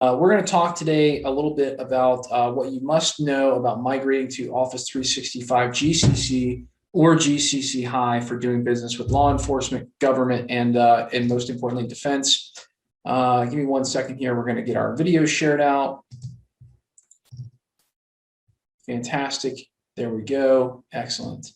We're going to talk today a little bit about what you must know about migrating to Office 365 GCC or GCC High for doing business with law enforcement, government, and most importantly, defense. Give me 1 second here. We're going to get our video shared out. Fantastic. There we go. Excellent.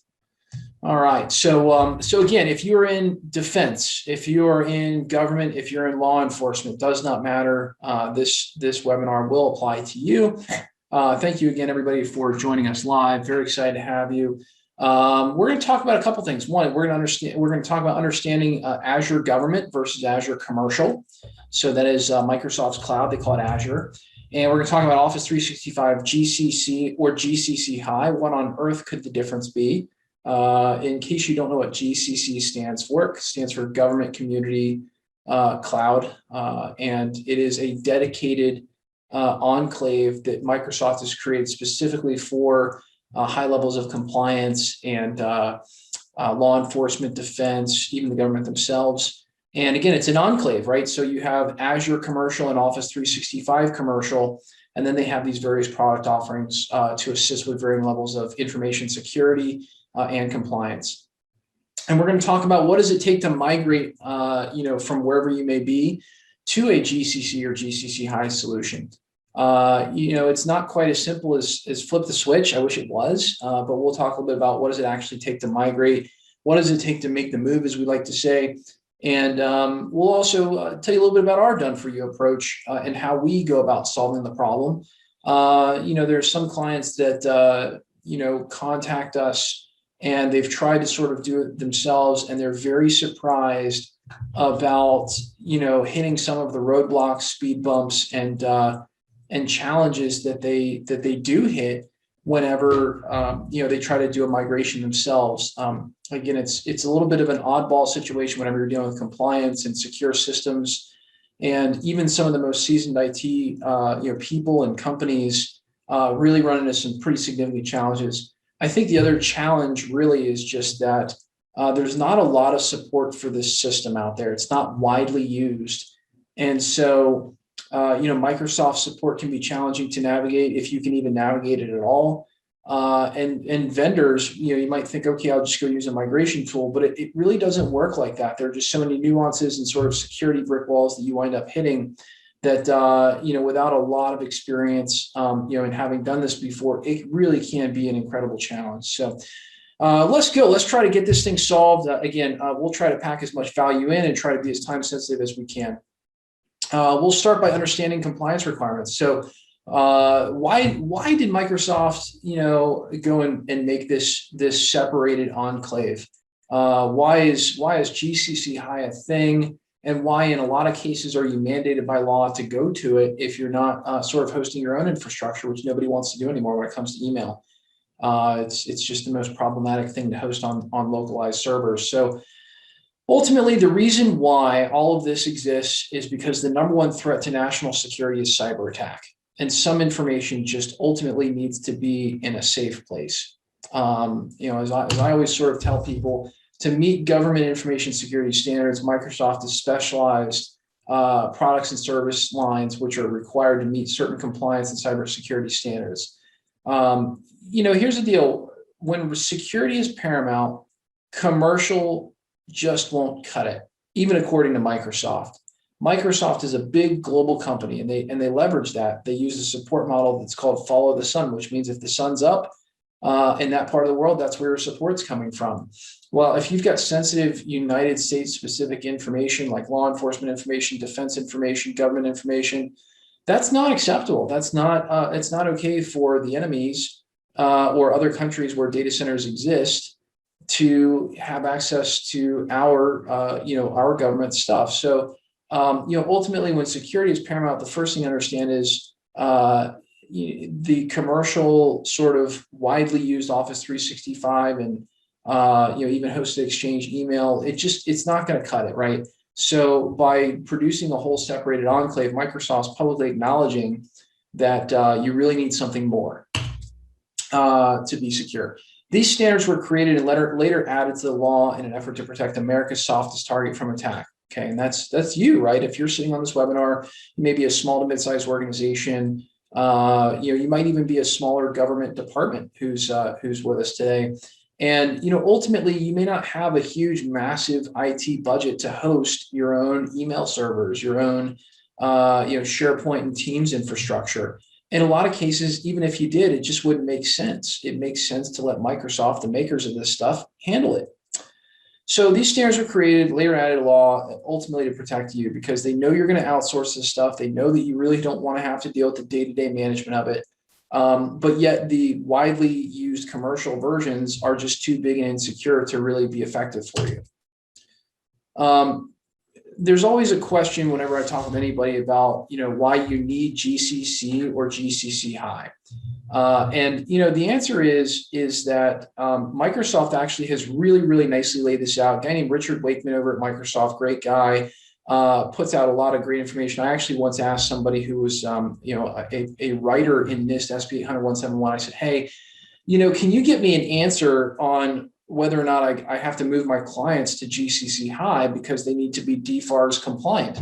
All right. So again, if you're in defense, if you're in government, if you're in law enforcement, does not matter. This webinar will apply to you. Thank you again, everybody, for joining us live. Very excited to have you. We're going to talk about a couple things. One, we're going to talk about understanding Azure government versus Azure commercial. So that is Microsoft's cloud. They call it Azure. And we're going to talk about Office 365 GCC or GCC High. What on earth could the difference be? In case you don't know what GCC stands for, it stands for Government Community Cloud, and it is a dedicated enclave that Microsoft has created specifically for high levels of compliance and law enforcement, defense, even the government themselves. And again, it's an enclave, right? So you have Azure Commercial and Office 365 Commercial, and then they have these various product offerings to assist with varying levels of information security and compliance. And we're going to talk about what does it take to migrate, from wherever you may be to a GCC or GCC High solution. It's not quite as simple as flip the switch. I wish it was, but we'll talk a little bit about what does it actually take to migrate? What does it take to make the move, as we like to say? And we'll also tell you a little bit about our done-for-you approach and how we go about solving the problem. There's some clients that, contact us and they've tried to sort of do it themselves, and they're very surprised about, hitting some of the roadblocks, speed bumps, and challenges that they do hit whenever they try to do a migration themselves. Again, it's a little bit of an oddball situation whenever you're dealing with compliance and secure systems, and even some of the most seasoned IT people and companies really run into some pretty significant challenges. I think the other challenge really is just that there's not a lot of support for this system out there. It's not widely used, and so Microsoft support can be challenging to navigate if you can even navigate it at all. And vendors, you might think, okay, I'll just go use a migration tool, but it really doesn't work like that. There are just so many nuances and sort of security brick walls that you wind up hitting that, without a lot of experience, and having done this before, it really can be an incredible challenge. So let's go. Let's try to get this thing solved. We'll try to pack as much value in and try to be as time sensitive as we can. We'll start by understanding compliance requirements. So why did Microsoft, go and make this separated enclave? Why is GCC High a thing? And why, in a lot of cases, are you mandated by law to go to it if you're not sort of hosting your own infrastructure, which nobody wants to do anymore when it comes to email? It's just the most problematic thing to host on localized servers. So ultimately, the reason why all of this exists is because the number one threat to national security is cyber attack. And some information just ultimately needs to be in a safe place. As I always sort of tell people, to meet government information security standards, Microsoft has specialized products and service lines which are required to meet certain compliance and cybersecurity standards. Here's the deal. When security is paramount, commercial just won't cut it, even according to Microsoft. Microsoft is a big global company, and they leverage that. They use a support model that's called follow the sun, which means if the sun's up in that part of the world, that's where your support's coming from. Well, if you've got sensitive United States specific information like law enforcement information, defense information, government information, that's not acceptable. That's not it's not okay for the enemies or other countries where data centers exist to have access to our government stuff. So ultimately, when security is paramount, the first thing to understand is the commercial sort of widely used Office 365 and even hosted Exchange email, it's not going to cut it, right? So by producing a whole separated enclave, Microsoft's publicly acknowledging that you really need something more to be secure. These standards were created and later added to the law in an effort to protect America's softest target from attack, Okay, and that's you, right? If you're sitting on this webinar, you may be a small to mid-sized organization. You might even be a smaller government department who's with us today. And ultimately, you may not have a huge, massive IT budget to host your own email servers, your own SharePoint and Teams infrastructure. In a lot of cases, even if you did, it just wouldn't make sense. It makes sense to let Microsoft, the makers of this stuff, handle it. So these standards were created, later added law, ultimately to protect you, because they know you're going to outsource this stuff. They know that you really don't want to have to deal with the day-to-day management of it. But yet the widely used commercial versions are just too big and insecure to really be effective for you. There's always a question whenever I talk with anybody about, why you need GCC or GCC High. And the answer is that Microsoft actually has really, really nicely laid this out. A guy named Richard Wakeman over at Microsoft, great guy, puts out a lot of great information. I actually once asked somebody who was, a writer in NIST SP 800-171. I said, hey, can you get me an answer on whether or not I have to move my clients to GCC High because they need to be DFARS compliant?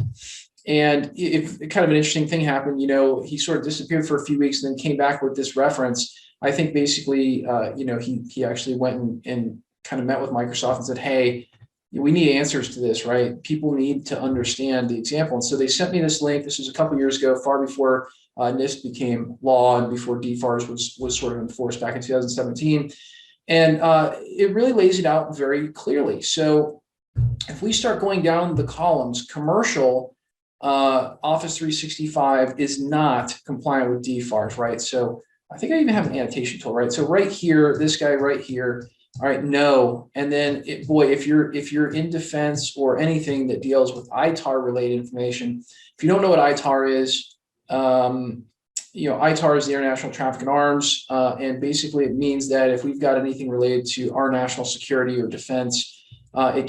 And if kind of an interesting thing happened, he sort of disappeared for a few weeks and then came back with this reference. I think basically, he actually went and kind of met with Microsoft and said, hey, we need answers to this, right? People need to understand the example. And so they sent me this link. This was a couple of years ago, far before NIST became law and before DFARS was sort of enforced back in 2017. And it really lays it out very clearly. So if we start going down the columns, commercial, Office 365 is not compliant with DFARS, right? So I think I even have an annotation tool, right? So right here, this guy right here, all right, no. And then if you're in defense or anything that deals with ITAR related information, if you don't know what ITAR is, ITAR is the International Traffic in Arms, and basically it means that if we've got anything related to our national security or defense, it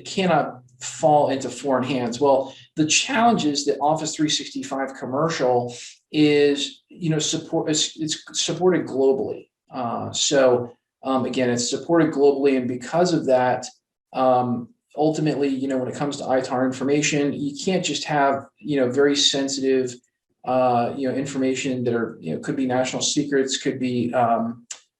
cannot fall into foreign hands. Well, the challenge is that Office 365 commercial is, it's supported globally. Again, it's supported globally, and because of that, ultimately, when it comes to ITAR information, you can't just have, very sensitive, information that are, could be national secrets, could be,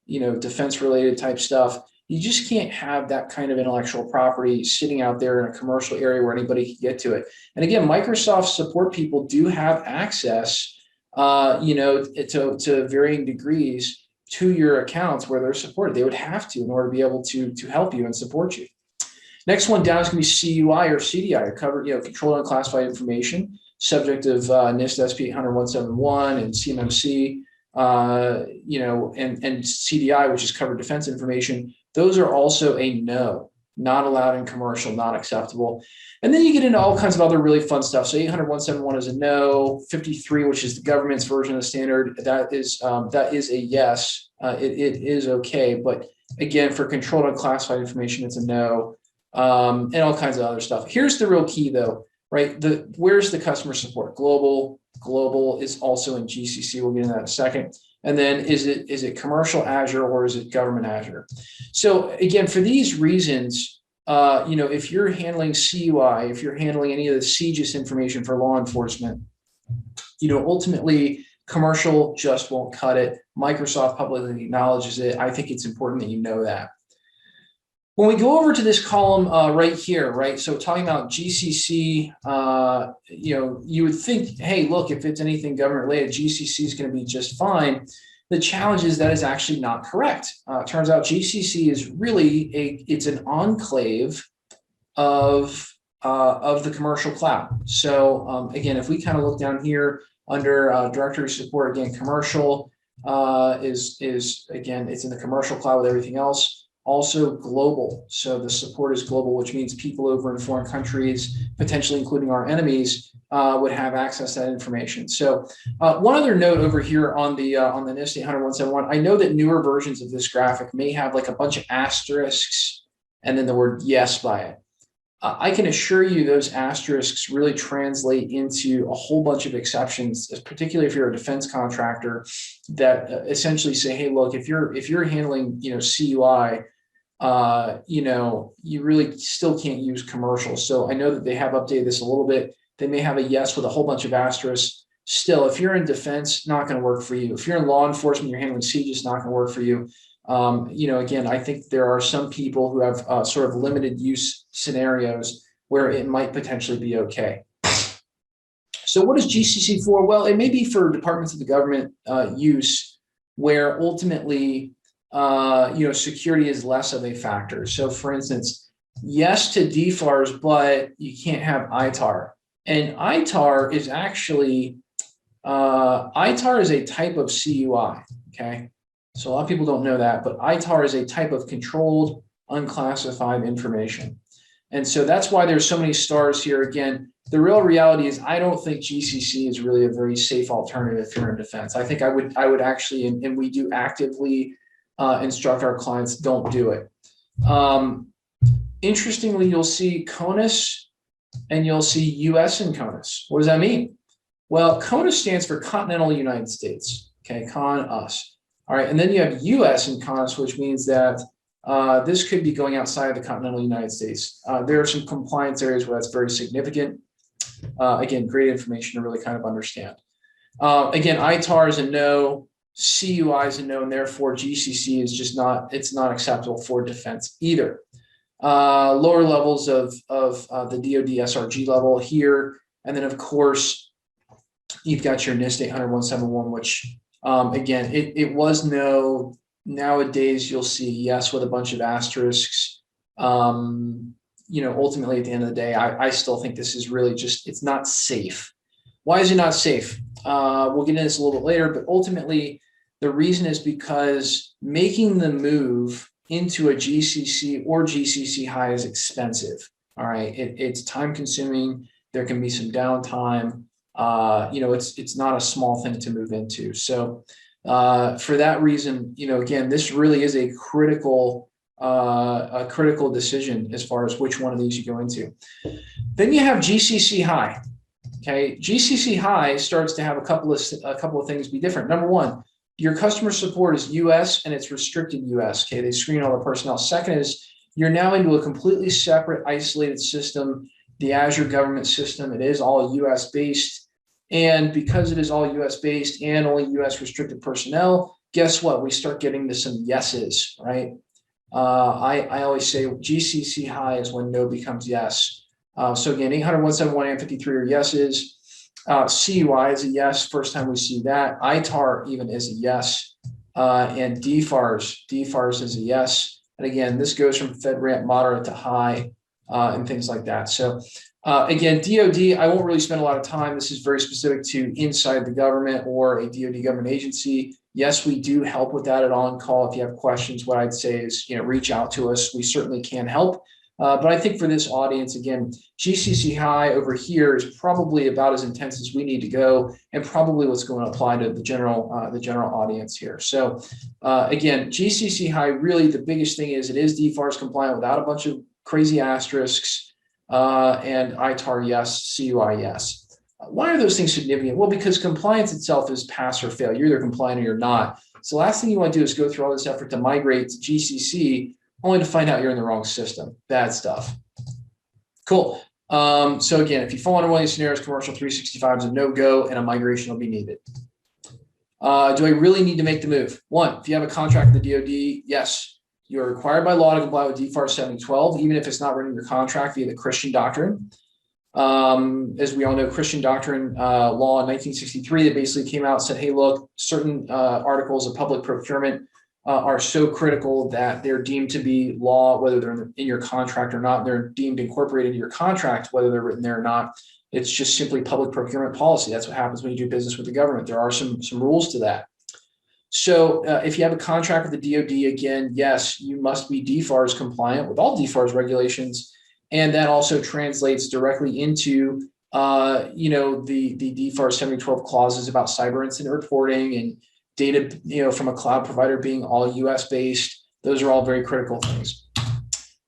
defense related type stuff. You just can't have that kind of intellectual property sitting out there in a commercial area where anybody can get to it. And again, Microsoft support people do have access, to varying degrees to your accounts where they're supported. They would have to in order to be able to help you and support you. Next one down is going to be CUI or CDI, or covered, controlled unclassified information, subject of NIST SP 800-171 and CMMC, and CDI, which is covered defense information. Those are also a no, not allowed in commercial, not acceptable. And then you get into all kinds of other really fun stuff. So 800-171 is a no. 53, which is the government's version of the standard, that is a yes. It is okay, but again, for controlled unclassified information, it's a no. And all kinds of other stuff. Here's the real key, though, right? Where's the customer support? Global is also in GCC. We'll get into that in a second. And then is it commercial Azure or is it government Azure? So again, for these reasons, if you're handling CUI, if you're handling any of the CGIS information for law enforcement, ultimately commercial just won't cut it. Microsoft publicly acknowledges it. I think it's important that you know that. When we go over to this column right here, right? So talking about GCC, you would think, hey, look, if it's anything government related, GCC is going to be just fine. The challenge is that is actually not correct. It turns out GCC is really it's an enclave of the commercial cloud. So again, if we kind of look down here under directory support, again, commercial is again, it's in the commercial cloud with everything else. Also global. So the support is global, which means people over in foreign countries, potentially including our enemies, would have access to that information. So one other note over here on the NIST 800-171, I know that newer versions of this graphic may have like a bunch of asterisks and then the word yes by it. I can assure you those asterisks really translate into a whole bunch of exceptions, particularly if you're a defense contractor, that essentially say, hey, look, if you're handling CUI, you really still can't use commercial. So I know that they have updated this a little bit. They may have a yes with a whole bunch of asterisks. Still, if you're in defense, not going to work for you. If you're in law enforcement, you're handling sieges, not going to work for you. Again, I think there are some people who have sort of limited use scenarios where it might potentially be okay. So what is GCC for? Well, it may be for departments of the government use where ultimately, security is less of a factor. So for instance, yes to DFARS, but you can't have ITAR. And ITAR is actually, ITAR is a type of CUI, okay? So a lot of people don't know that, but ITAR is a type of controlled, unclassified information. And so that's why there's so many stars here. Again, the real reality is I don't think GCC is really a very safe alternative if you're in defense. I think I would actually, and we do actively instruct our clients, don't do it. Interestingly, you'll see CONUS and you'll see US in CONUS. What does that mean? Well, CONUS stands for Continental United States, okay, CON-US. All right, and then you have US in CONUS, which means that this could be going outside of the continental United States. There are some compliance areas where that's very significant. Again, great information to really kind of understand. Again, ITAR is a no, CUI is a no, and therefore GCC is just not, it's not acceptable for defense either. Lower levels of the DoD SRG level here. And then of course, you've got your NIST 800-171, which again, it was no. Nowadays, you'll see yes with a bunch of asterisks. Ultimately, at the end of the day, I still think this is really just, it's not safe. Why is it not safe? We'll get into this a little bit later, but ultimately, the reason is because making the move into a GCC or GCC High is expensive. All right, it's time consuming. There can be some downtime. It's not a small thing to move into. So for that reason, again, this really is a critical decision as far as which one of these you go into. Then you have GCC High. Okay, GCC High starts to have a couple of things be different. Number one, your customer support is US and it's restricted US. Okay, they screen all the personnel. Second is you're now into a completely separate, isolated system, the Azure government system. It is all US based. And because it is all US based and only US restricted personnel, guess what? We start getting to some yeses, right? I always say GCC High is when no becomes yes. So again, 800-171 and 53 are yeses. CUI is a yes. First time we see that. ITAR even is a yes. And DFARS is a yes. And again, this goes from FedRAMP moderate to high and things like that. So again, DoD, I won't really spend a lot of time. This is very specific to inside the government or a DoD government agency. Yes, we do help with that at On Call. If you have questions, what I'd say is, reach out to us. We certainly can help. But I think for this audience, again, GCC High over here is probably about as intense as we need to go, and probably what's going to apply to the general audience here. So again, GCC High, really the biggest thing is it is DFARS compliant without a bunch of crazy asterisks, and ITAR yes, CUI yes. Why are those things significant? Well, because compliance itself is pass or fail. You're either compliant or you're not. So the last thing you want to do is go through all this effort to migrate to GCC only to find out you're in the wrong system. Bad stuff. Cool. So again, if you fall under one of these scenarios, commercial 365 is a no-go and a migration will be needed. Do I really need to make the move? One, if you have a contract with the DoD, yes. You're required by law to comply with DFARS 7012, even if it's not written in your contract via the Christian doctrine. As we all know, Christian doctrine law in 1963 that basically came out and said, hey, look, certain articles of public procurement are so critical that they're deemed to be law, whether they're in your contract or not. They're deemed incorporated in your contract, whether they're written there or not. It's just simply public procurement policy. That's what happens when you do business with the government. There are some rules to that. So if you have a contract with the DoD, again, yes, you must be DFARS compliant with all DFARS regulations. And that also translates directly into, the DFARS 7012 clauses about cyber incident reporting and data, from a cloud provider being all US based. Those are all very critical things.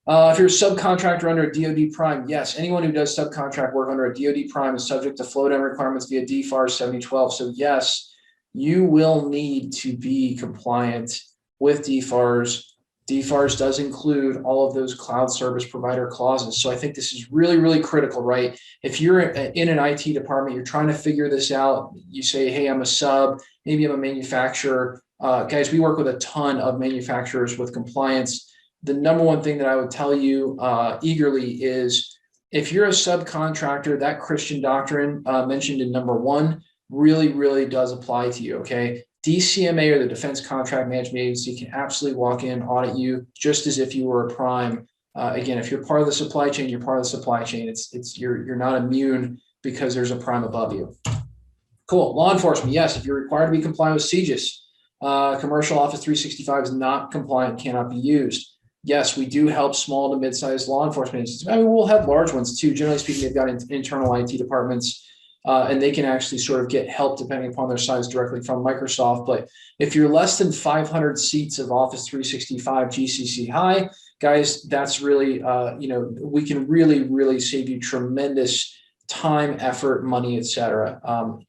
If you're a subcontractor under a DoD prime, yes, anyone who does subcontract work under a DoD prime is subject to flow down requirements via DFARS 7012. So yes, you will need to be compliant with DFARS DFARS does include all of those cloud service provider clauses. So I think this is really, really critical, right? If you're in an IT department, you're trying to figure this out, you say, hey, I'm a sub, maybe I'm a manufacturer. Guys, we work with a ton of manufacturers with compliance. The number one thing that I would tell you eagerly is if you're a subcontractor, that Christian doctrine mentioned in number 1 really, really does apply to you, okay? DCMA, or the Defense Contract Management Agency, can absolutely walk in, audit you just as if you were a prime. Again, if you're part of the supply chain, you're part of the supply chain. You're not immune because there's a prime above you. Cool. Law enforcement, yes, if you're required to be compliant with CJIS, commercial Office 365 is not compliant, cannot be used. Yes, we do help small to mid-sized law enforcement agencies. I mean, we'll have large ones too. Generally speaking, they've got internal IT departments. And they can actually sort of get help depending upon their size directly from Microsoft. But if you're less than 500 seats of Office 365 GCC High, guys, that's really, we can really, really save you tremendous time, effort, money, et cetera.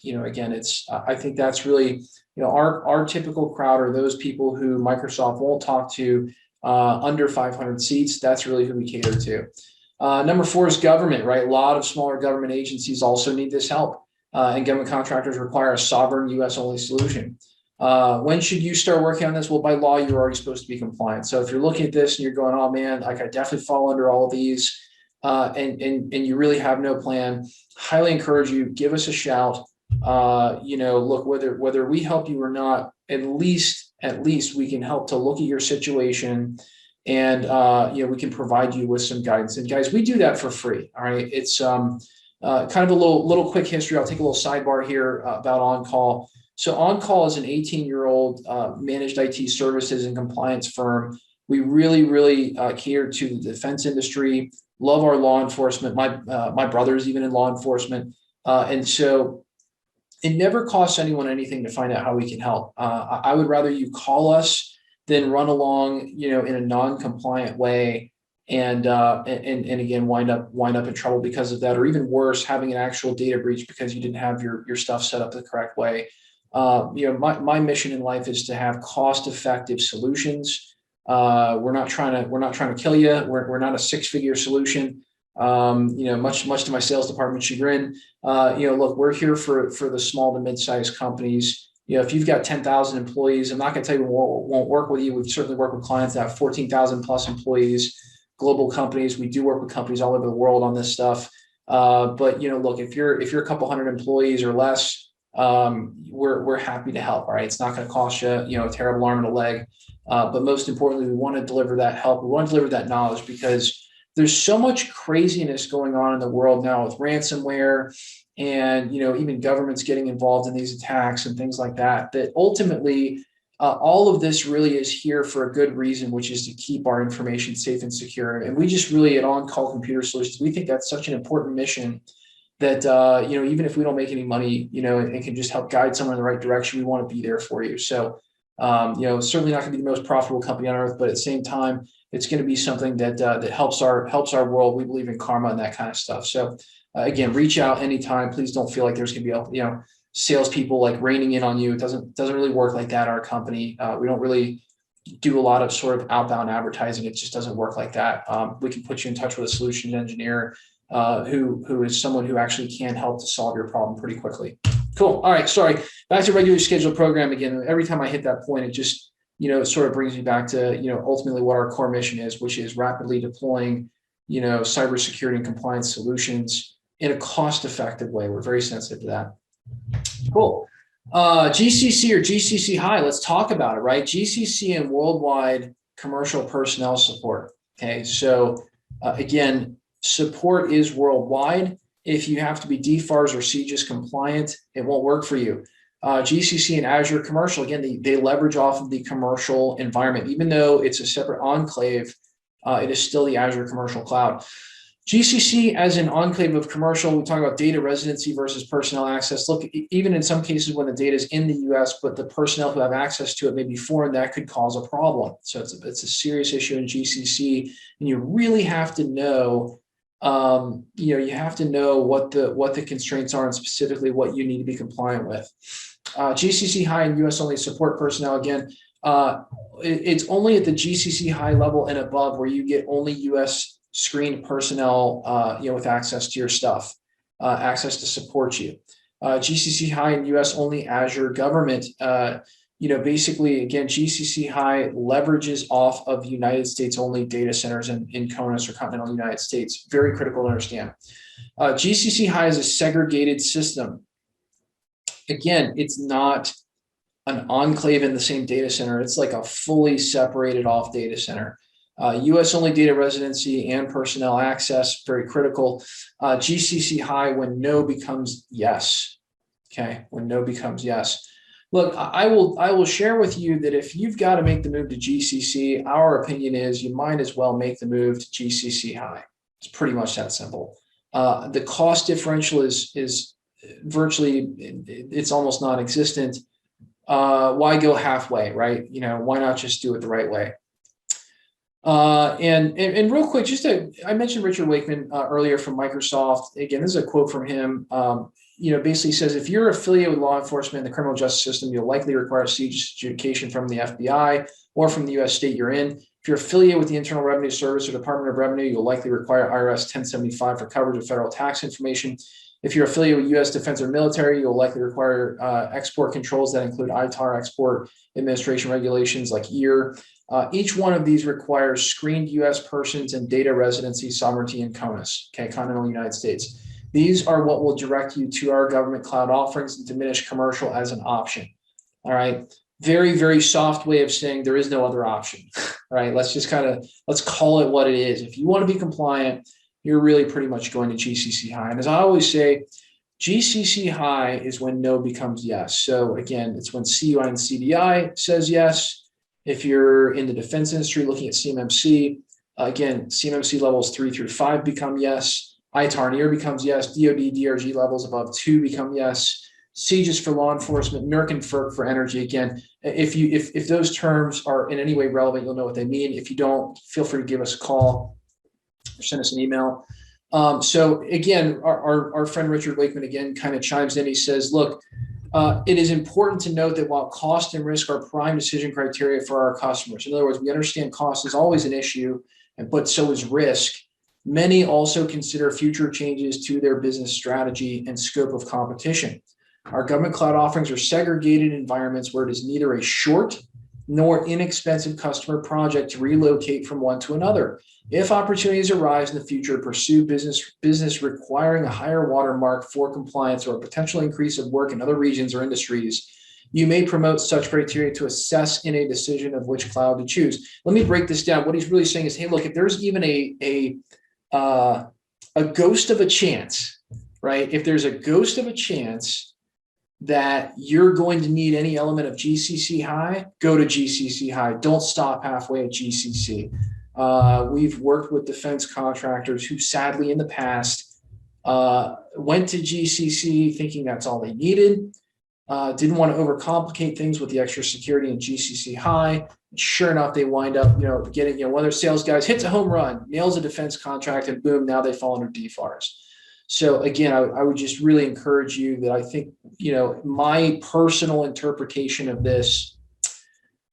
Again, I think that's really, our typical crowd are those people who Microsoft won't talk to under 500 seats. That's really who we cater to. Number 4 is government, right? A lot of smaller government agencies also need this help, and government contractors require a sovereign U.S.-only solution. When should you start working on this? Well, by law, you're already supposed to be compliant. So if you're looking at this and you're going, oh man, like I definitely fall under all of these, and you really have no plan, highly encourage you, give us a shout. Look, whether we help you or not, at least we can help to look at your situation. And, we can provide you with some guidance. And guys, we do that for free. All right. It's kind of a little quick history. I'll take a little sidebar here about On-Call. So On-Call is an 18-year-old managed IT services and compliance firm. We really, really cater to the defense industry, love our law enforcement. My brother's even in law enforcement. And so it never costs anyone anything to find out how we can help. I would rather you call us then run along, in a non-compliant way, and again wind up in trouble because of that, or even worse, having an actual data breach because you didn't have your stuff set up the correct way. My mission in life is to have cost-effective solutions. We're not trying to kill you. We're not a 6-figure solution. Much to my sales department's chagrin. Look, we're here for the small to mid-sized companies. If you've got 10,000 employees, I'm not going to tell you we won't work with you. We've certainly worked with clients that have 14,000 plus employees, global companies. We do work with companies all over the world on this stuff. But look, if you're a couple hundred employees or less, we're happy to help. All right, it's not going to cost you, a terrible arm and a leg. But most importantly, we want to deliver that help. We want to deliver that knowledge because there's so much craziness going on in the world now with ransomware. And, even governments getting involved in these attacks and things like that, that ultimately all of this really is here for a good reason, which is to keep our information safe and secure. And we just really at On-Call Computer Solutions, we think that's such an important mission that, even if we don't make any money, and can just help guide someone in the right direction, we want to be there for you. So, certainly not going to be the most profitable company on earth, but at the same time, it's going to be something that helps our world. We believe in karma and that kind of stuff. So, again, reach out anytime. Please don't feel like there's going to be salespeople like raining in on you. It doesn't really work like that in our company. We don't really do a lot of sort of outbound advertising. It just doesn't work like that. We can put you in touch with a solutions engineer who is someone who actually can help to solve your problem pretty quickly. Cool. All right. Sorry. Back to regularly scheduled program again. Every time I hit that point, it just it sort of brings me back to ultimately what our core mission is, which is rapidly deploying cybersecurity and compliance solutions in a cost-effective way. We're very sensitive to that. Cool. GCC or GCC High, let's talk about it, right? GCC and worldwide commercial personnel support. Okay, so again, support is worldwide. If you have to be DFARS or CJIS compliant, it won't work for you. GCC and Azure Commercial, again, they leverage off of the commercial environment. Even though it's a separate enclave, it is still the Azure Commercial Cloud. GCC as an enclave of commercial, we talk about data residency versus personnel access. Look, even in some cases when the data is in the US, but the personnel who have access to it may be foreign, that could cause a problem. So it's a serious issue in GCC, and you really have to know, you have to know what the constraints are and specifically what you need to be compliant with. GCC High and US only support personnel, again, It's only at the GCC high level and above where you get only U.S. screened personnel, with access to your stuff, access to support you. GCC high and U.S. only Azure government. Basically, again, GCC high leverages off of United States only data centers in CONUS or continental United States. Very critical to understand. GCC high is a segregated system. Again, it's not an enclave in the same data center. It's like a fully separated off data center. US only data residency and personnel access, very critical. GCC high when no becomes yes. Okay, when no becomes yes. Look, I will share with you that if you've got to make the move to GCC, our opinion is you might as well make the move to GCC high. It's pretty much that simple. The cost differential is virtually, it's almost non-existent. Why go halfway, right? Why not just do it the right way? And real quick, I mentioned Richard Wakeman earlier from Microsoft. Again, this is a quote from him. Basically says, if you're affiliated with law enforcement in the criminal justice system, you'll likely require siege adjudication from the FBI or from the U.S. state you're in. If you're affiliated with the Internal Revenue Service or Department of Revenue, you'll likely require IRS 1075 for coverage of federal tax information. If you're affiliated with U.S. defense or military, you'll likely require export controls that include ITAR export administration regulations like EAR. Each one of these requires screened U.S. persons and data residency, sovereignty, and CONUS, continental United States. These are what will direct you to our government cloud offerings and diminish commercial as an option. All right. Very, very soft way of saying there is no other option. All right. Let's call it what it is. If you want to be compliant, you're really pretty much going to GCC high. And as I always say, GCC high is when no becomes yes. So again, it's when CUI and CDI says yes. If you're in the defense industry looking at CMMC, again, CMMC levels 3 through 5 become yes. ITAR and EAR becomes yes. DoD, DRG levels above 2 become yes. SIEGs for law enforcement, NERC and FERC for energy. Again, if those terms are in any way relevant, you'll know what they mean. If you don't, feel free to give us a call or send us an email. So again, our friend Richard Wakeman again kind of chimes in. He says, look, it is important to note that while cost and risk are prime decision criteria for our customers, in other words, we understand cost is always an issue, but so is risk. Many also consider future changes to their business strategy and scope of competition. Our government cloud offerings are segregated environments where it is neither a short nor inexpensive customer project to relocate from one to another. If opportunities arise in the future to pursue business requiring a higher watermark for compliance or a potential increase of work in other regions or industries, you may promote such criteria to assess in a decision of which cloud to choose. Let me break this down. What he's really saying is, hey, look, if there's even a ghost of a chance, right? If there's a ghost of a chance that you're going to need any element of GCC high, go to GCC high. Don't stop halfway at GCC. We've worked with defense contractors who sadly in the past went to GCC thinking that's all they needed, didn't want to overcomplicate things with the extra security in GCC high. Sure enough, they wind up, getting, one of their sales guys hits a home run, nails a defense contract, and boom, now they fall under DFARS. So again, I would just really encourage you that I think, my personal interpretation of this,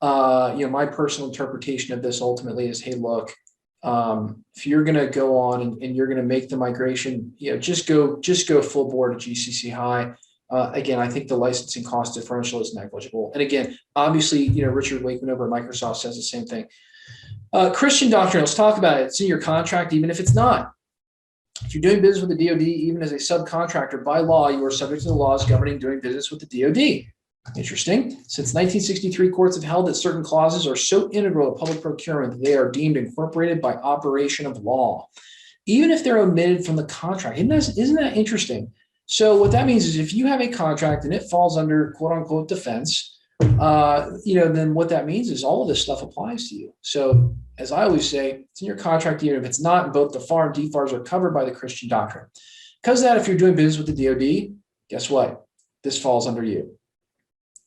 ultimately is, hey, look, if you're going to go on and you're going to make the migration, just go full board to GCC high. Again, I think the licensing cost differential is negligible. And again, obviously, Richard Wakeman over at Microsoft says the same thing. Christian doctrine, let's talk about it. It's in your contract, even if it's not. If you're doing business with the DoD, even as a subcontractor, by law, you are subject to the laws governing doing business with the DoD. Interesting. Since 1963, courts have held that certain clauses are so integral to public procurement that they are deemed incorporated by operation of law, even if they're omitted from the contract. Isn't that interesting? So what that means is if you have a contract and it falls under quote unquote defense, then what that means is all of this stuff applies to you. So as I always say, it's in your contract, even if it's not. Both the FAR and DFARS are covered by the Christian doctrine. Because of that, if you're doing business with the DoD, guess what? This falls under you.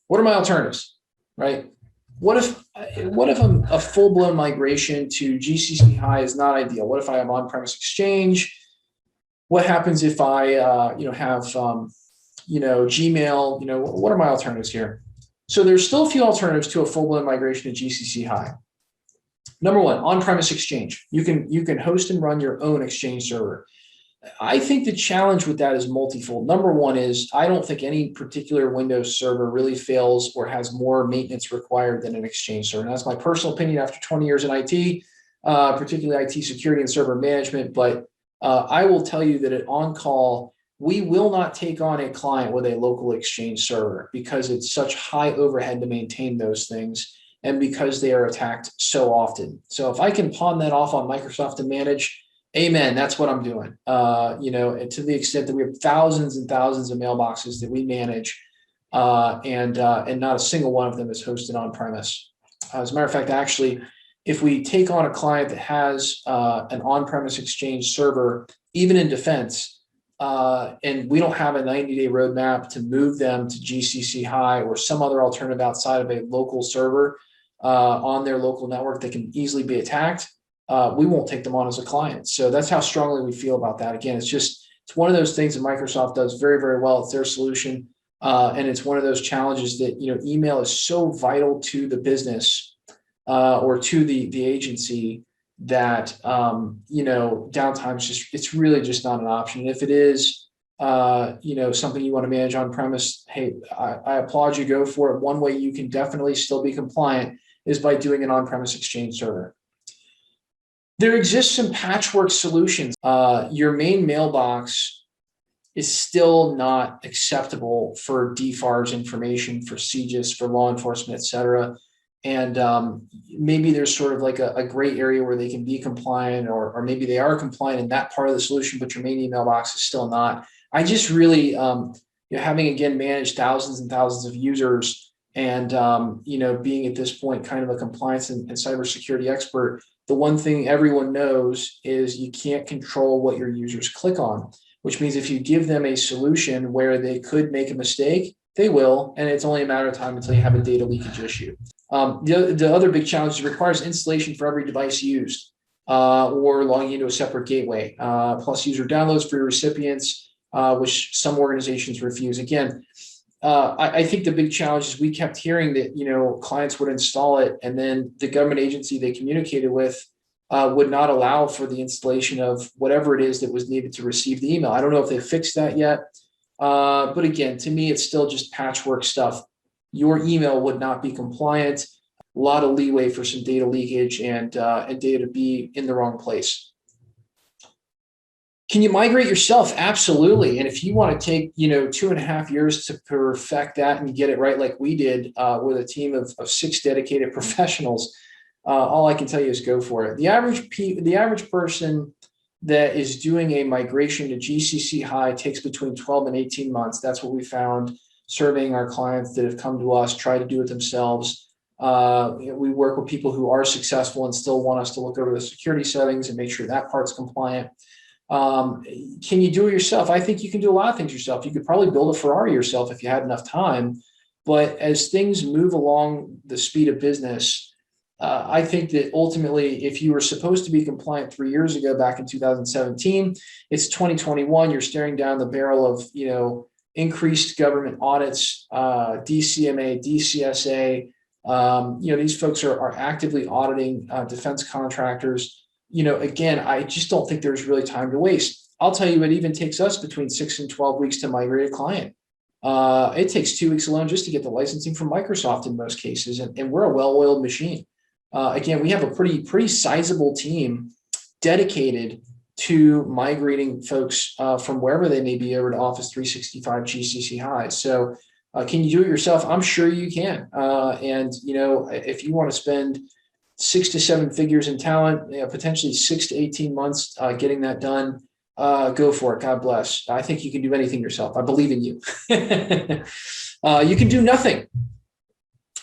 What are my alternatives, right? What if a full-blown migration to GCC high is not ideal? What if I have on-premise exchange? What happens if I, have, Gmail? What are my alternatives here? So there's still a few alternatives to a full-blown migration to GCC High. Number one, on-premise Exchange. You can host and run your own Exchange server. I think the challenge with that is multifold. Number one is I don't think any particular Windows server really fails or has more maintenance required than an Exchange server. And that's my personal opinion after 20 years in IT, particularly IT security and server management. But I will tell you that at on-call, we will not take on a client with a local Exchange server because it's such high overhead to maintain those things and because they are attacked so often. So if I can pawn that off on Microsoft to manage, amen, that's what I'm doing. And to the extent that we have thousands and thousands of mailboxes that we manage, and not a single one of them is hosted on premise. As a matter of fact, actually, if we take on a client that has an on-premise Exchange server, even in defense, and we don't have a 90-day roadmap to move them to GCC High or some other alternative outside of a local server on their local network that can easily be attacked, we won't take them on as a client. So that's how strongly we feel about that. Again, it's one of those things that Microsoft does very, very well. It's their solution. And it's one of those challenges that, email is so vital to the business or to the agency that, downtime is it's really just not an option. And if it is, something you want to manage on premise, hey, I applaud you, go for it. One way you can definitely still be compliant is by doing an on-premise Exchange server. There exists some patchwork solutions. Your main mailbox is still not acceptable for DFARS information, for CJIS, for law enforcement, et cetera. And maybe there's sort of like a gray area where they can be compliant, or maybe they are compliant in that part of the solution, but your main email box is still not. I just really, having again managed thousands and thousands of users and, being at this point kind of a compliance and cybersecurity expert, the one thing everyone knows is you can't control what your users click on, which means if you give them a solution where they could make a mistake, they will, and it's only a matter of time until you have a data leakage issue. The other big challenge is it requires installation for every device used or logging into a separate gateway, plus user downloads for your recipients, which some organizations refuse. Again, I think the big challenge is we kept hearing that, clients would install it and then the government agency they communicated with would not allow for the installation of whatever it is that was needed to receive the email. I don't know if they fixed that yet. But again, to me, it's still just patchwork stuff. Your email would not be compliant. A lot of leeway for some data leakage and data to be in the wrong place. Can you migrate yourself? Absolutely. And if you want to take, 2.5 years to perfect that and get it right, like we did with a team of 6 dedicated professionals, all I can tell you is go for it. The average person that is doing a migration to GCC High takes between 12 and 18 months. That's what we found surveying our clients that have come to us, try to do it themselves. We work with people who are successful and still want us to look over the security settings and make sure that part's compliant. Can you do it yourself? I think you can do a lot of things yourself. You could probably build a Ferrari yourself if you had enough time. But as things move along the speed of business, I think that ultimately, if you were supposed to be compliant 3 years ago, back in 2017, it's 2021. You're staring down the barrel of, increased government audits, DCMA, DCSA. These folks are actively auditing defense contractors. Again, I just don't think there's really time to waste. I'll tell you, it even takes us between 6 and 12 weeks to migrate a client. It takes 2 weeks alone just to get the licensing from Microsoft in most cases, and we're a well-oiled machine. Again, we have a pretty sizable team dedicated to migrating folks from wherever they may be over to Office 365 GCC High. So can you do it yourself? I'm sure you can. And if you want to spend 6 to 7 figures in talent, potentially 6 to 18 months getting that done, go for it. God bless. I think you can do anything yourself. I believe in you. You can do nothing.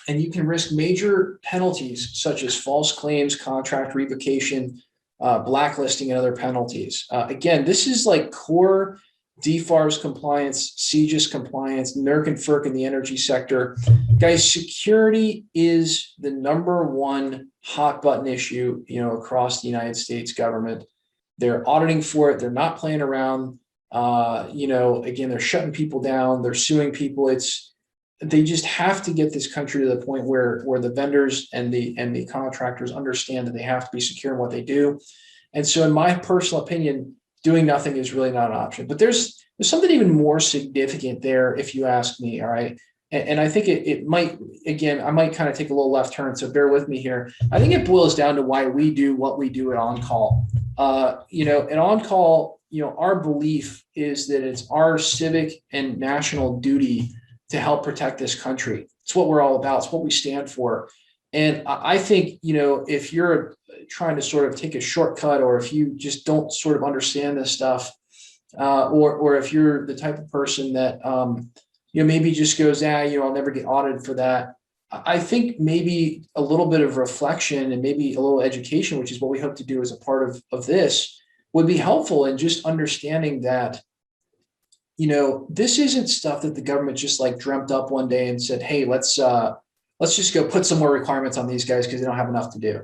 And you can risk major penalties such as false claims, contract revocation, blacklisting, and other penalties. Again, this is like core DFARS compliance, CJIS compliance, NERC and FERC in the energy sector. Guys, security is the #1 hot button issue, across the United States government. They're auditing for it. They're not playing around. Again, they're shutting people down. They're suing people. they just have to get this country to the point where the vendors and the contractors understand that they have to be secure in what they do. And so in my personal opinion, doing nothing is really not an option. But there's something even more significant there, if you ask me. All right. And I think it might, again, I might kind of take a little left turn, so bear with me here. I think it boils down to why we do what we do at On Call. At On Call, our belief is that it's our civic and national duty to help protect this country. It's what we're all about. It's what we stand for. And I think, if you're trying to sort of take a shortcut, or if you just don't sort of understand this stuff, or if you're the type of person that, maybe just goes, I'll never get audited for that. I think maybe a little bit of reflection and maybe a little education, which is what we hope to do as a part of this, would be helpful in just understanding that, this isn't stuff that the government just like dreamt up one day and said, hey, let's just go put some more requirements on these guys because they don't have enough to do.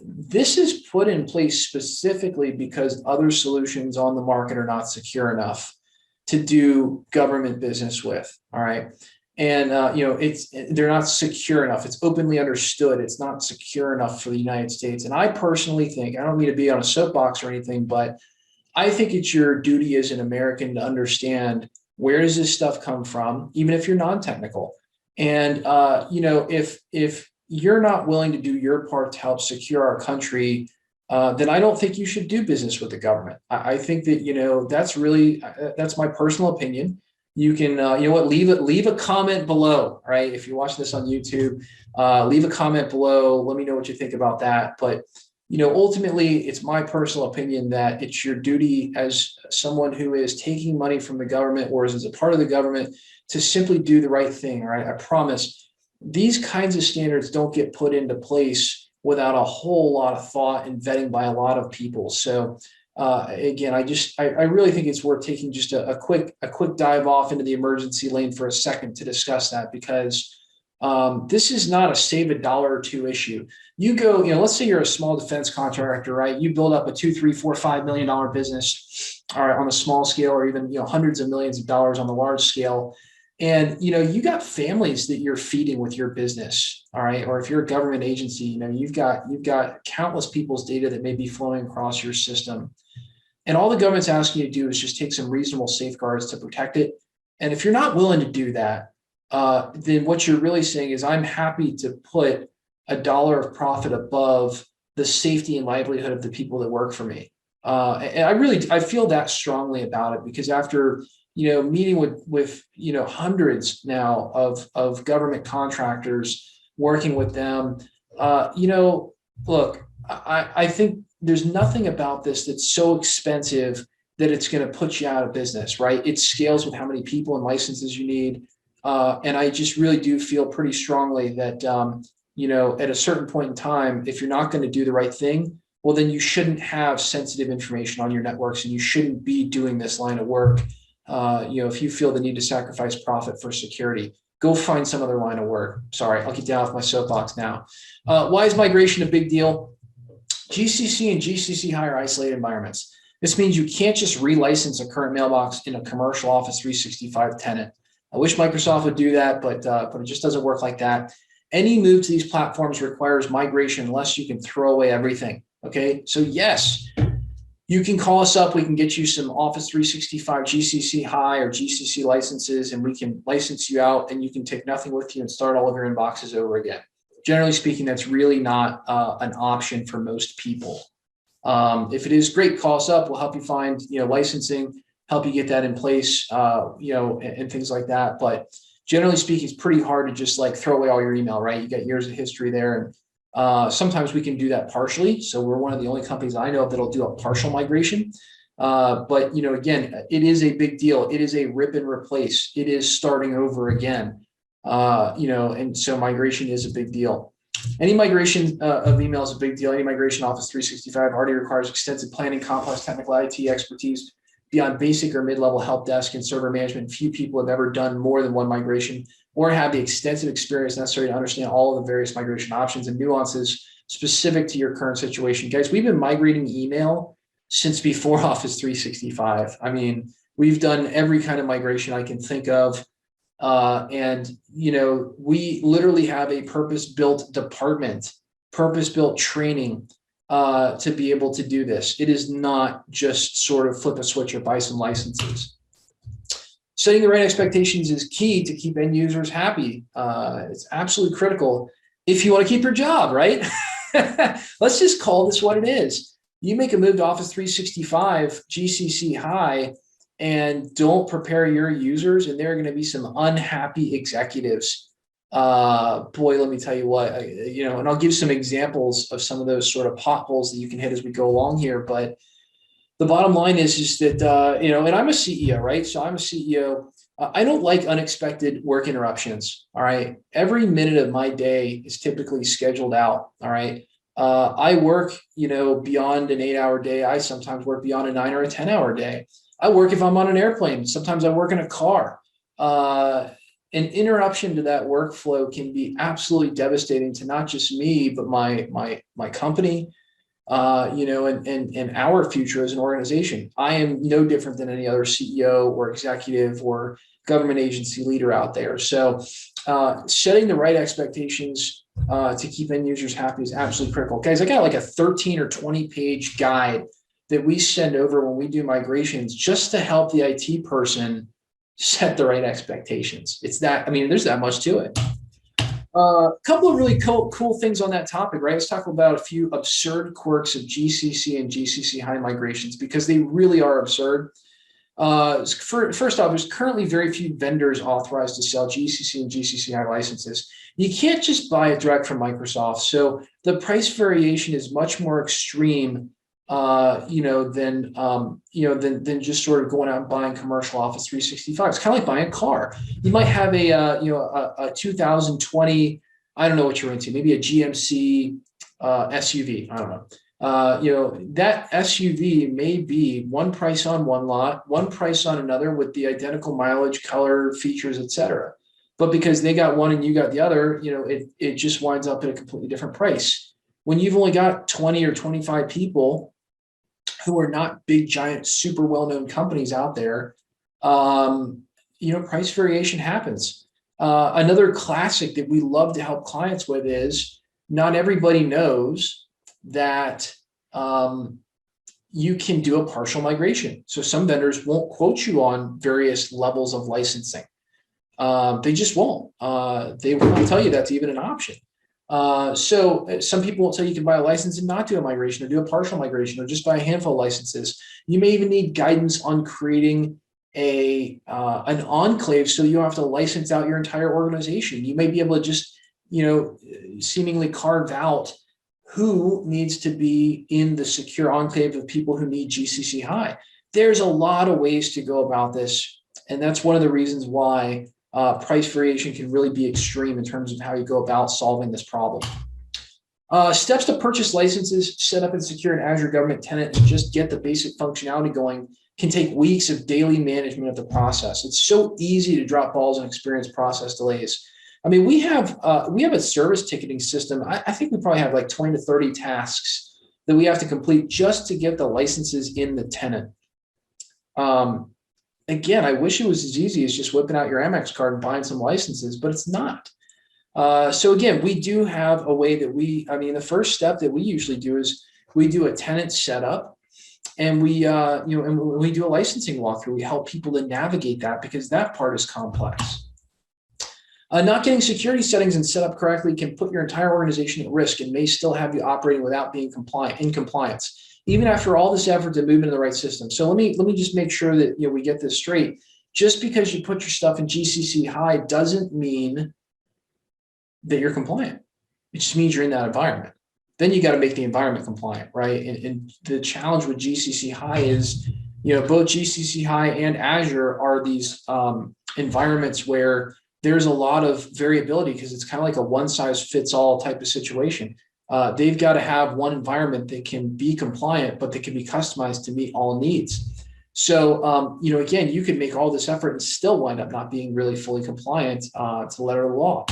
This is put in place specifically because other solutions on the market are not secure enough to do government business with. All right. And, they're not secure enough. It's openly understood. It's not secure enough for the United States. And I personally think, I don't mean to be on a soapbox or anything, but I think it's your duty as an American to understand, where does this stuff come from, even if you're non-technical. And, if you're not willing to do your part to help secure our country, then I don't think you should do business with the government. I think that, that's my personal opinion. You can, leave a comment below, right? If you're watching this on YouTube, leave a comment below. Let me know what you think about that. But, ultimately, it's my personal opinion that it's your duty as someone who is taking money from the government or is as a part of the government to simply do the right thing. All right. I promise these kinds of standards don't get put into place without a whole lot of thought and vetting by a lot of people. So, again, I really think it's worth taking just a quick dive off into the emergency lane for a second to discuss that, because this is not a save a dollar or two issue. You go, let's say you're a small defense contractor, right? You build up a $2, $3, $4, $5 million business, all right, on a small scale, or even hundreds of millions of dollars on the large scale. And, you got families that you're feeding with your business. All right. Or if you're a government agency, you've got countless people's data that may be flowing across your system. And all the government's asking you to do is just take some reasonable safeguards to protect it. And if you're not willing to do that, then what you're really saying is, I'm happy to put $1 of profit above the safety and livelihood of the people that work for me. And I feel that strongly about it, because after meeting with hundreds now of government contractors, working with them, look, I think there's nothing about this that's so expensive that it's going to put you out of business, right? It scales with how many people and licenses you need. And I just really do feel pretty strongly that, at a certain point in time, if you're not going to do the right thing, well, then you shouldn't have sensitive information on your networks, and you shouldn't be doing this line of work. If you feel the need to sacrifice profit for security, go find some other line of work. Sorry, I'll get down off my soapbox now. Why is migration a big deal? GCC and GCC High are isolated environments. This means you can't just relicense a current mailbox in a commercial Office 365 tenant. I wish Microsoft would do that, but it just doesn't work like that. Any move to these platforms requires migration unless you can throw away everything. Okay, so yes, you can call us up. We can get you some Office 365 GCC High or GCC licenses, and we can license you out, and you can take nothing with you and start all of your inboxes over again. Generally speaking, that's really not an option for most people. If it is, great, call us up. We'll help you find licensing, help you get that in place, and things like that. But generally speaking, it's pretty hard to just like throw away all your email, right? You got years of history there, and sometimes we can do that partially. So we're one of the only companies I know of that'll do a partial migration. But again, it is a big deal. It is a rip and replace. It is starting over again. And so migration is a big deal. Any migration of email is a big deal. Any migration Office 365 already requires extensive planning, complex technical IT expertise beyond basic or mid-level help desk and server management. Few people have ever done more than one migration or have the extensive experience necessary to understand all of the various migration options and nuances specific to your current situation. Guys, we've been migrating email since before Office 365. I mean, we've done every kind of migration I can think of. And, we literally have a purpose-built department, purpose-built training to be able to do this. It is not just sort of flip a switch or buy some licenses. Setting the right expectations is key to keep end users happy. It's absolutely critical if you want to keep your job, right? Let's just call this what it is. You make a move to Office 365, GCC High, and don't prepare your users, and there are going to be some unhappy executives. Boy, let me tell you what, and I'll give some examples of some of those sort of potholes that you can hit as we go along here. But the bottom line is that, and I'm a CEO, right? So I'm a CEO. I don't like unexpected work interruptions. All right. Every minute of my day is typically scheduled out. All right. I work, beyond an 8-hour day. I sometimes work beyond a 9 or a 10-hour day. I work if I'm on an airplane. Sometimes I work in a car. An interruption to that workflow can be absolutely devastating to not just me, but my company, and our future as an organization. I am no different than any other CEO or executive or government agency leader out there. So setting the right expectations to keep end users happy is absolutely critical. Guys, I got like a 13 or 20 page guide that we send over when we do migrations just to help the IT person set the right expectations. There's that much to it. A couple of really cool things on that topic, right? Let's talk about a few absurd quirks of GCC and GCC High migrations, because they really are absurd. First off, there's currently very few vendors authorized to sell GCC and GCC High licenses. You can't just buy it direct from Microsoft. So the price variation is much more extreme, than just sort of going out and buying commercial Office 365. It's kind of like buying a car. You might have a 2020, I don't know what you're into, maybe a GMC SUV. I don't know. That SUV may be one price on one lot, one price on another with the identical mileage, color, features, etc. But because they got one and you got the other, it just winds up at a completely different price. When you've only got 20 or 25 people who are not big, giant, super well-known companies out there, price variation happens. Another classic that we love to help clients with is not everybody knows that you can do a partial migration. So some vendors won't quote you on various levels of licensing. They just won't. They won't tell you that's even an option. So some people will tell you can buy a license and not do a migration, or do a partial migration, or just buy a handful of licenses. You may even need guidance on creating an enclave so you don't have to license out your entire organization. You may be able to just, seemingly carve out who needs to be in the secure enclave of people who need GCC High. There's a lot of ways to go about this, and that's one of the reasons why price variation can really be extreme in terms of how you go about solving this problem. Steps to purchase licenses, set up and secure an Azure government tenant, and just get the basic functionality going can take weeks of daily management of the process. It's so easy to drop balls and experience process delays. We have a service ticketing system. I think we probably have like 20 to 30 tasks that we have to complete just to get the licenses in the tenant. Again, I wish it was as easy as just whipping out your Amex card and buying some licenses, but it's not. So again, we do have a way that the first step that we usually do is we do a tenant setup, and we do a licensing walkthrough. We help people to navigate that because that part is complex. Not getting security settings and set up correctly can put your entire organization at risk and may still have you operating without being in compliance, even after all this effort to move into the right system. So let me just make sure that we get this straight. Just because you put your stuff in GCC High doesn't mean that you're compliant. It just means you're in that environment. Then you got to make the environment compliant, right? And the challenge with GCC High is, both GCC High and Azure are these environments where there's a lot of variability because it's kind of like a one-size-fits-all type of situation. They've got to have one environment that can be compliant, but that can be customized to meet all needs. So, again, you can make all this effort and still wind up not being really fully compliant to the letter of the law.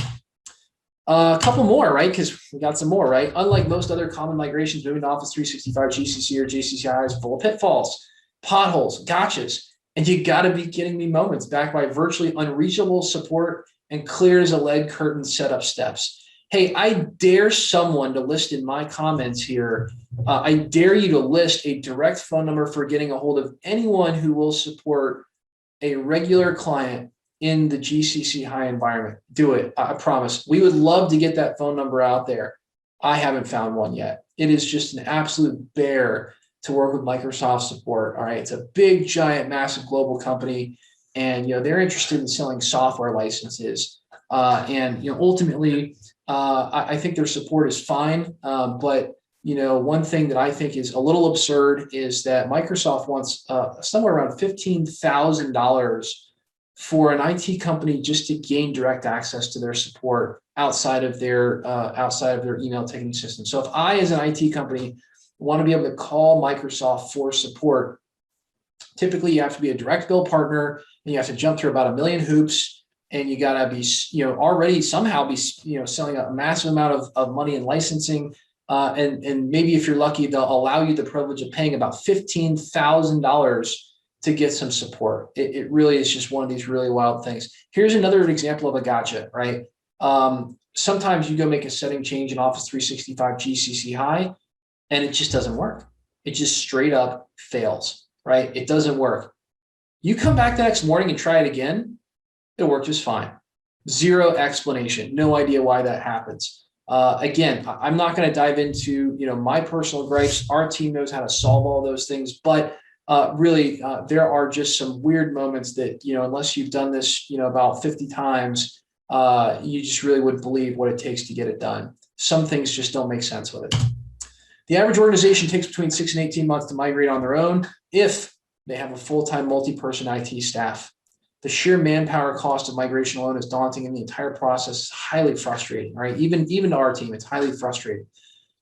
A couple more, right? Because we got some more, right? Unlike most other common migrations, moving to Office 365 GCC or GCC High is full of pitfalls, potholes, gotchas, and you got to be kidding me moments, backed by virtually unreachable support and clear as a lead curtain setup steps. Hey, I dare someone to list in my comments here, I dare you to list a direct phone number for getting a hold of anyone who will support a regular client in the GCC High environment. Do it. I promise. We would love to get that phone number out there. I haven't found one yet. It is just an absolute bear to work with Microsoft support. All right. It's a big, giant, massive global company. And, they're interested in selling software licenses. And, ultimately, I think their support is fine. But, one thing that I think is a little absurd is that Microsoft wants somewhere around $15,000 for an IT company just to gain direct access to their support outside of their email ticketing system. So if I, as an IT company, want to be able to call Microsoft for support, typically you have to be a direct bill partner, and you have to jump through about 1 million hoops, and you got to be, already somehow be, selling a massive amount of money in licensing. And maybe if you're lucky, they'll allow you the privilege of paying about $15,000 to get some support. It really is just one of these really wild things. Here's another example of a gotcha, right? Sometimes you go make a setting change in Office 365 GCC High, and it just doesn't work. It just straight up fails, right? It doesn't work. You come back the next morning and try it again, it'll work just fine. Zero explanation, no idea why that happens. Again, I'm not going to dive into, my personal gripes. Our team knows how to solve all those things, but really, there are just some weird moments that, unless you've done this, about 50 times, you just really wouldn't believe what it takes to get it done. Some things just don't make sense with it. The average organization takes between 6 and 18 months to migrate on their own if they have a full-time multi-person IT staff. The sheer manpower cost of migration alone is daunting, and the entire process is highly frustrating, right? Even to our team, it's highly frustrating.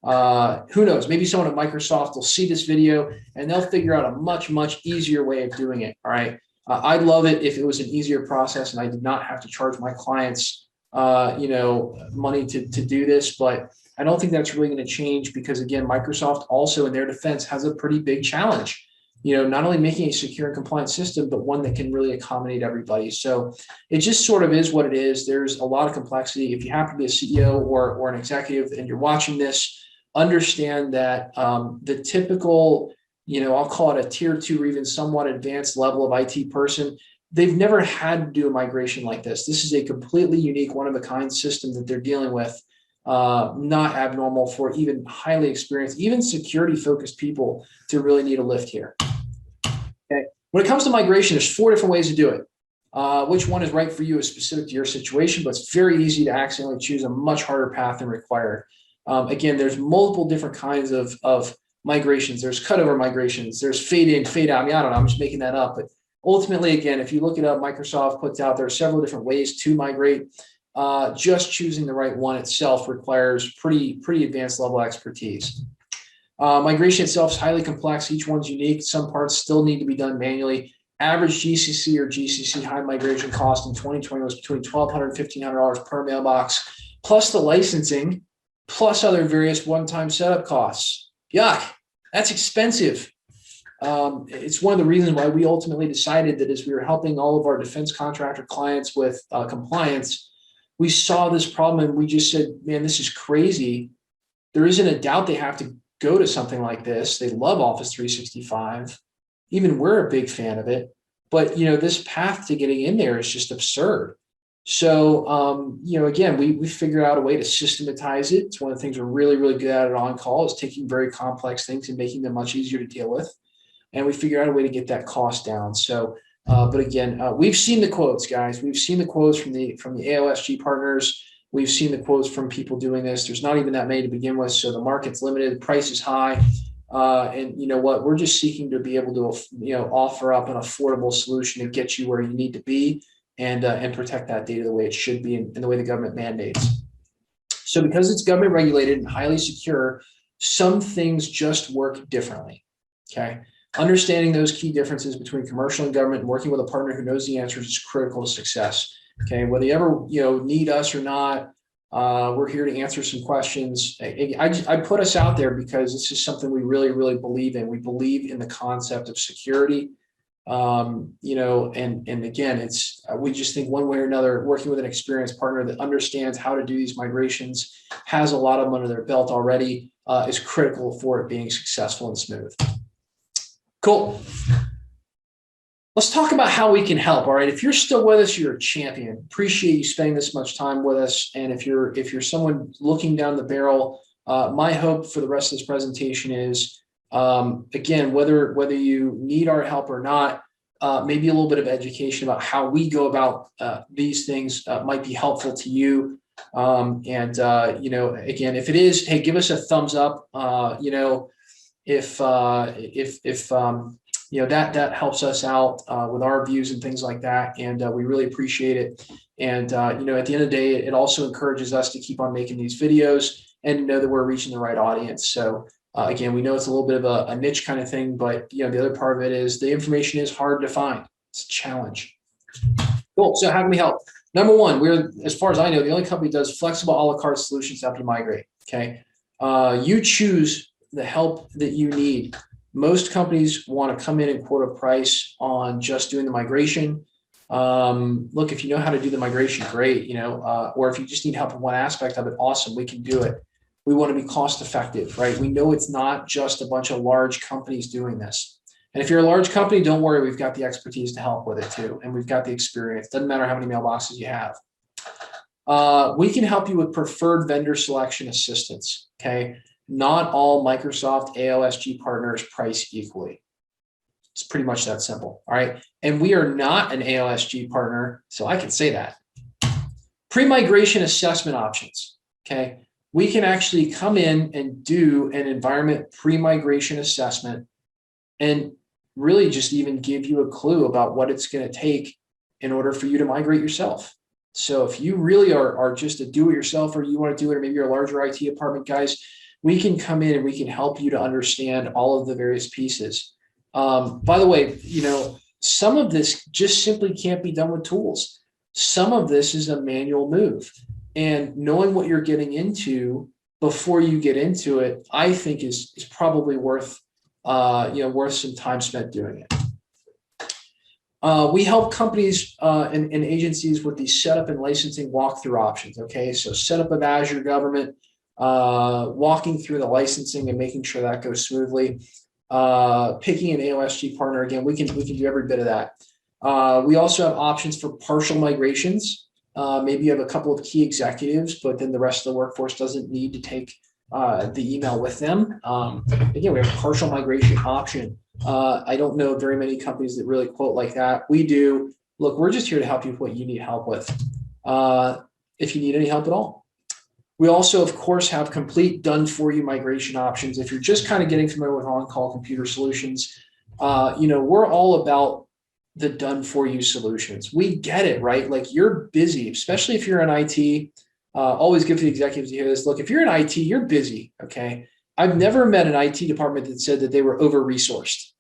Who knows? Maybe someone at Microsoft will see this video and they'll figure out a much, much easier way of doing it. All right. I'd love it if it was an easier process and I did not have to charge my clients, money to do this, but I don't think that's really going to change because, again, Microsoft also, in their defense, has a pretty big challenge. Not only making a secure and compliant system, but one that can really accommodate everybody. So it just sort of is what it is. There's a lot of complexity. If you happen to be a CEO or an executive and you're watching this, understand that the typical, I'll call it a tier 2 or even somewhat advanced level of IT person, they've never had to do a migration like this. This is a completely unique, one-of-a-kind system that they're dealing with. Not abnormal for even highly experienced, even security-focused people to really need a lift here. Okay. When it comes to migration, there's 4 different ways to do it. Which one is right for you is specific to your situation, but it's very easy to accidentally choose a much harder path than required. Again, there's multiple different kinds of migrations. There's cutover migrations. There's fade in, fade out. I mean, I don't know. I'm just making that up. But ultimately, again, if you look it up, Microsoft puts out there are several different ways to migrate. Just choosing the right one itself requires pretty advanced level expertise. Migration itself is highly complex. Each one's unique. Some parts still need to be done manually. Average GCC or GCC High migration cost in 2020 was between $1,200 and $1,500 per mailbox, plus the licensing, plus other various one-time setup costs. Yuck, that's expensive. It's one of the reasons why we ultimately decided that as we were helping all of our defense contractor clients with compliance, we saw this problem and we just said, man, this is crazy. There isn't a doubt they have to go to something like this. They love Office 365. Even we're a big fan of it. But, this path to getting in there is just absurd. So, again, we figured out a way to systematize it. It's one of the things we're really, really good at On Call is taking very complex things and making them much easier to deal with. And we figured out a way to get that cost down. So, but again, we've seen the quotes, guys. We've seen the quotes from the AOSG partners. We've seen the quotes from people doing this. There's not even that many to begin with. So the market's limited, the price is high. And you know what, we're just seeking to be able to, offer up an affordable solution to get you where you need to be and protect that data the way it should be and the way the government mandates. So because it's government regulated and highly secure, some things just work differently. Okay. Understanding those key differences between commercial and government and working with a partner who knows the answers is critical to success. Okay. Whether you ever, need us or not, we're here to answer some questions. I put us out there because this is something we really, really believe in. We believe in the concept of security. And again, we just think one way or another, working with an experienced partner that understands how to do these migrations, has a lot of them under their belt already, is critical for it being successful and smooth. Cool. Let's talk about how we can help. All right. If you're still with us, you're a champion. Appreciate you spending this much time with us. And if you're someone looking down the barrel, my hope for the rest of this presentation is, again, whether you need our help or not, maybe a little bit of education about how we go about these things might be helpful to you. Again, if it is, hey, give us a thumbs up. If that helps us out with our views and things like that, and we really appreciate it. And at the end of the day, it also encourages us to keep on making these videos and know that we're reaching the right audience. So again, we know it's a little bit of a niche kind of thing, but the other part of it is the information is hard to find. It's a challenge. Cool. So how can we help? Number one, we're, as far as I know, the only company that does flexible a la carte solutions to help you migrate. Okay. You choose the help that you need. Most companies want to come in and quote a price on just doing the migration. Look, if you know how to do the migration, great, or if you just need help in one aspect of it, awesome, we can do it. We want to be cost effective, right? We know it's not just a bunch of large companies doing this. And if you're a large company, don't worry, we've got the expertise to help with it too. And we've got the experience. Doesn't matter how many mailboxes you have. We can help you with preferred vendor selection assistance, okay? Not all Microsoft ALSG partners price equally. It's pretty much that simple, all right? And we are not an ALSG partner, so I can say that. Pre-migration assessment options, okay? We can actually come in and do an environment pre-migration assessment and really just even give you a clue about what it's going to take in order for you to migrate yourself. So if you really are just a do-it-yourself, or you want to do it, or maybe you're a larger IT department, guys, we can come in and we can help you to understand all of the various pieces. By the way, some of this just simply can't be done with tools. Some of this is a manual move. And knowing what you're getting into before you get into it, I think is probably worth some time spent doing it. We help companies and agencies with the setup and licensing walkthrough options. Okay, so setup of Azure government, walking through the licensing and making sure that goes smoothly. Picking an AOSG partner, again, we can do every bit of that. We also have options for partial migrations. Maybe you have a couple of key executives, but then the rest of the workforce doesn't need to take the email with them. Again, we have a partial migration option. I don't know very many companies that really quote like that. We do. Look, we're just here to help you with what you need help with, if you need any help at all. We also, of course, have complete done-for-you migration options. If you're just kind of getting familiar with on-call computer solutions, we're all about the done-for-you solutions. We get it, right? Like, you're busy, especially if you're in IT. Always good for the executives to hear this. Look, if you're in IT, you're busy, okay? I've never met an IT department that said that they were over-resourced.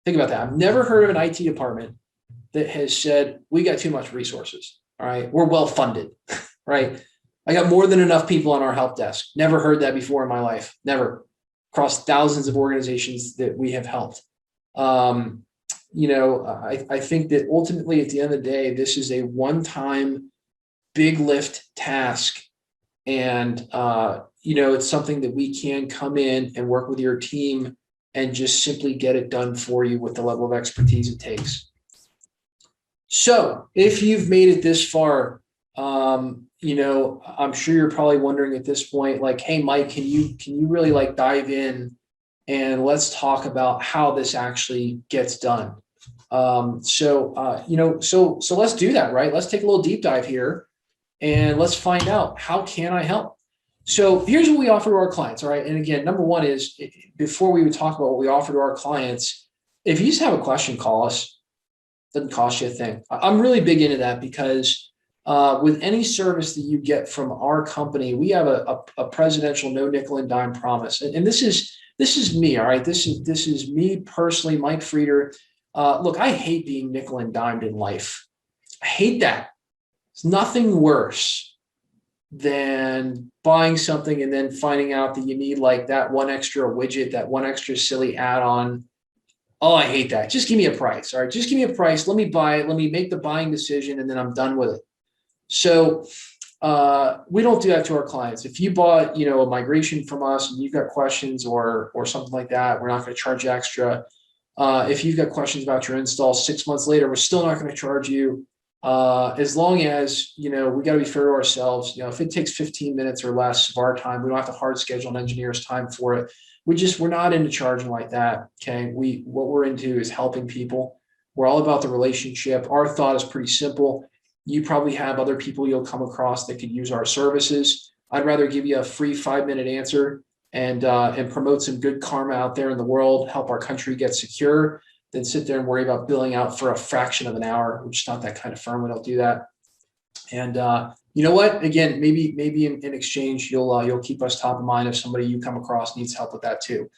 Think about that. I've never heard of an IT department that has said, we got too much resources, all right? We're well-funded, right? I got more than enough people on our help desk. Never heard that before in my life. Never. Across thousands of organizations that we have helped. I think that ultimately at the end of the day, this is a one-time big lift task. And, it's something that we can come in and work with your team and just simply get it done for you with the level of expertise it takes. So if you've made it this far, I'm sure you're probably wondering at this point, like, hey, Mike, can you really like dive in and let's talk about how this actually gets done. So let's do that, right? Let's take a little deep dive here and let's find out, how can I help? So here's what we offer to our clients. All right. And again, number one is, before we would talk about what we offer to our clients, if you just have a question, call us. Doesn't cost you a thing. I'm really big into that because with any service that you get from our company, we have a presidential no nickel and dime promise. And this is me. All right. This is me personally, Mike Frieder. Look, I hate being nickel and dimed in life. I hate that. It's nothing worse than buying something and then finding out that you need like that one extra widget, that one extra silly add-on. Oh, I hate that. Just give me a price. All right. Just give me a price. Let me buy it. Let me make the buying decision and then I'm done with it. So we don't do that to our clients. If you bought, a migration from us and you've got questions or something like that, we're not going to charge you extra. If you've got questions about your install 6 months later, we're still not going to charge you. As long as, we got to be fair to ourselves. If it takes 15 minutes or less of our time, we don't have to hard schedule an engineer's time for it. We're not into charging like that. Okay. What we're into is helping people. We're all about the relationship. Our thought is pretty simple. You probably have other people you'll come across that could use our services. I'd rather give you a free 5-minute answer and promote some good karma out there in the world, help our country get secure, than sit there and worry about billing out for a fraction of an hour. We're just not that kind of firm. We don't do that. And you know what? Again, maybe in exchange, you'll keep us top of mind if somebody you come across needs help with that too.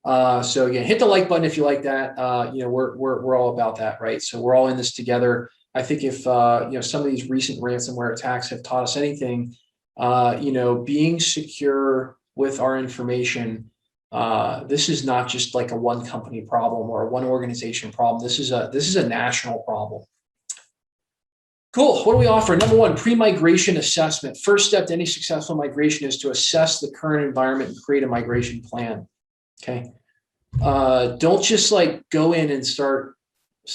So again, hit the like button if you like that. We're all about that, right? So we're all in this together. I think if some of these recent ransomware attacks have taught us anything, being secure with our information. This is not just like a one company problem or a one organization problem. This is a national problem. Cool. What do we offer? Number one, pre-migration assessment. First step to any successful migration is to assess the current environment and create a migration plan. Okay. Don't just like go in and start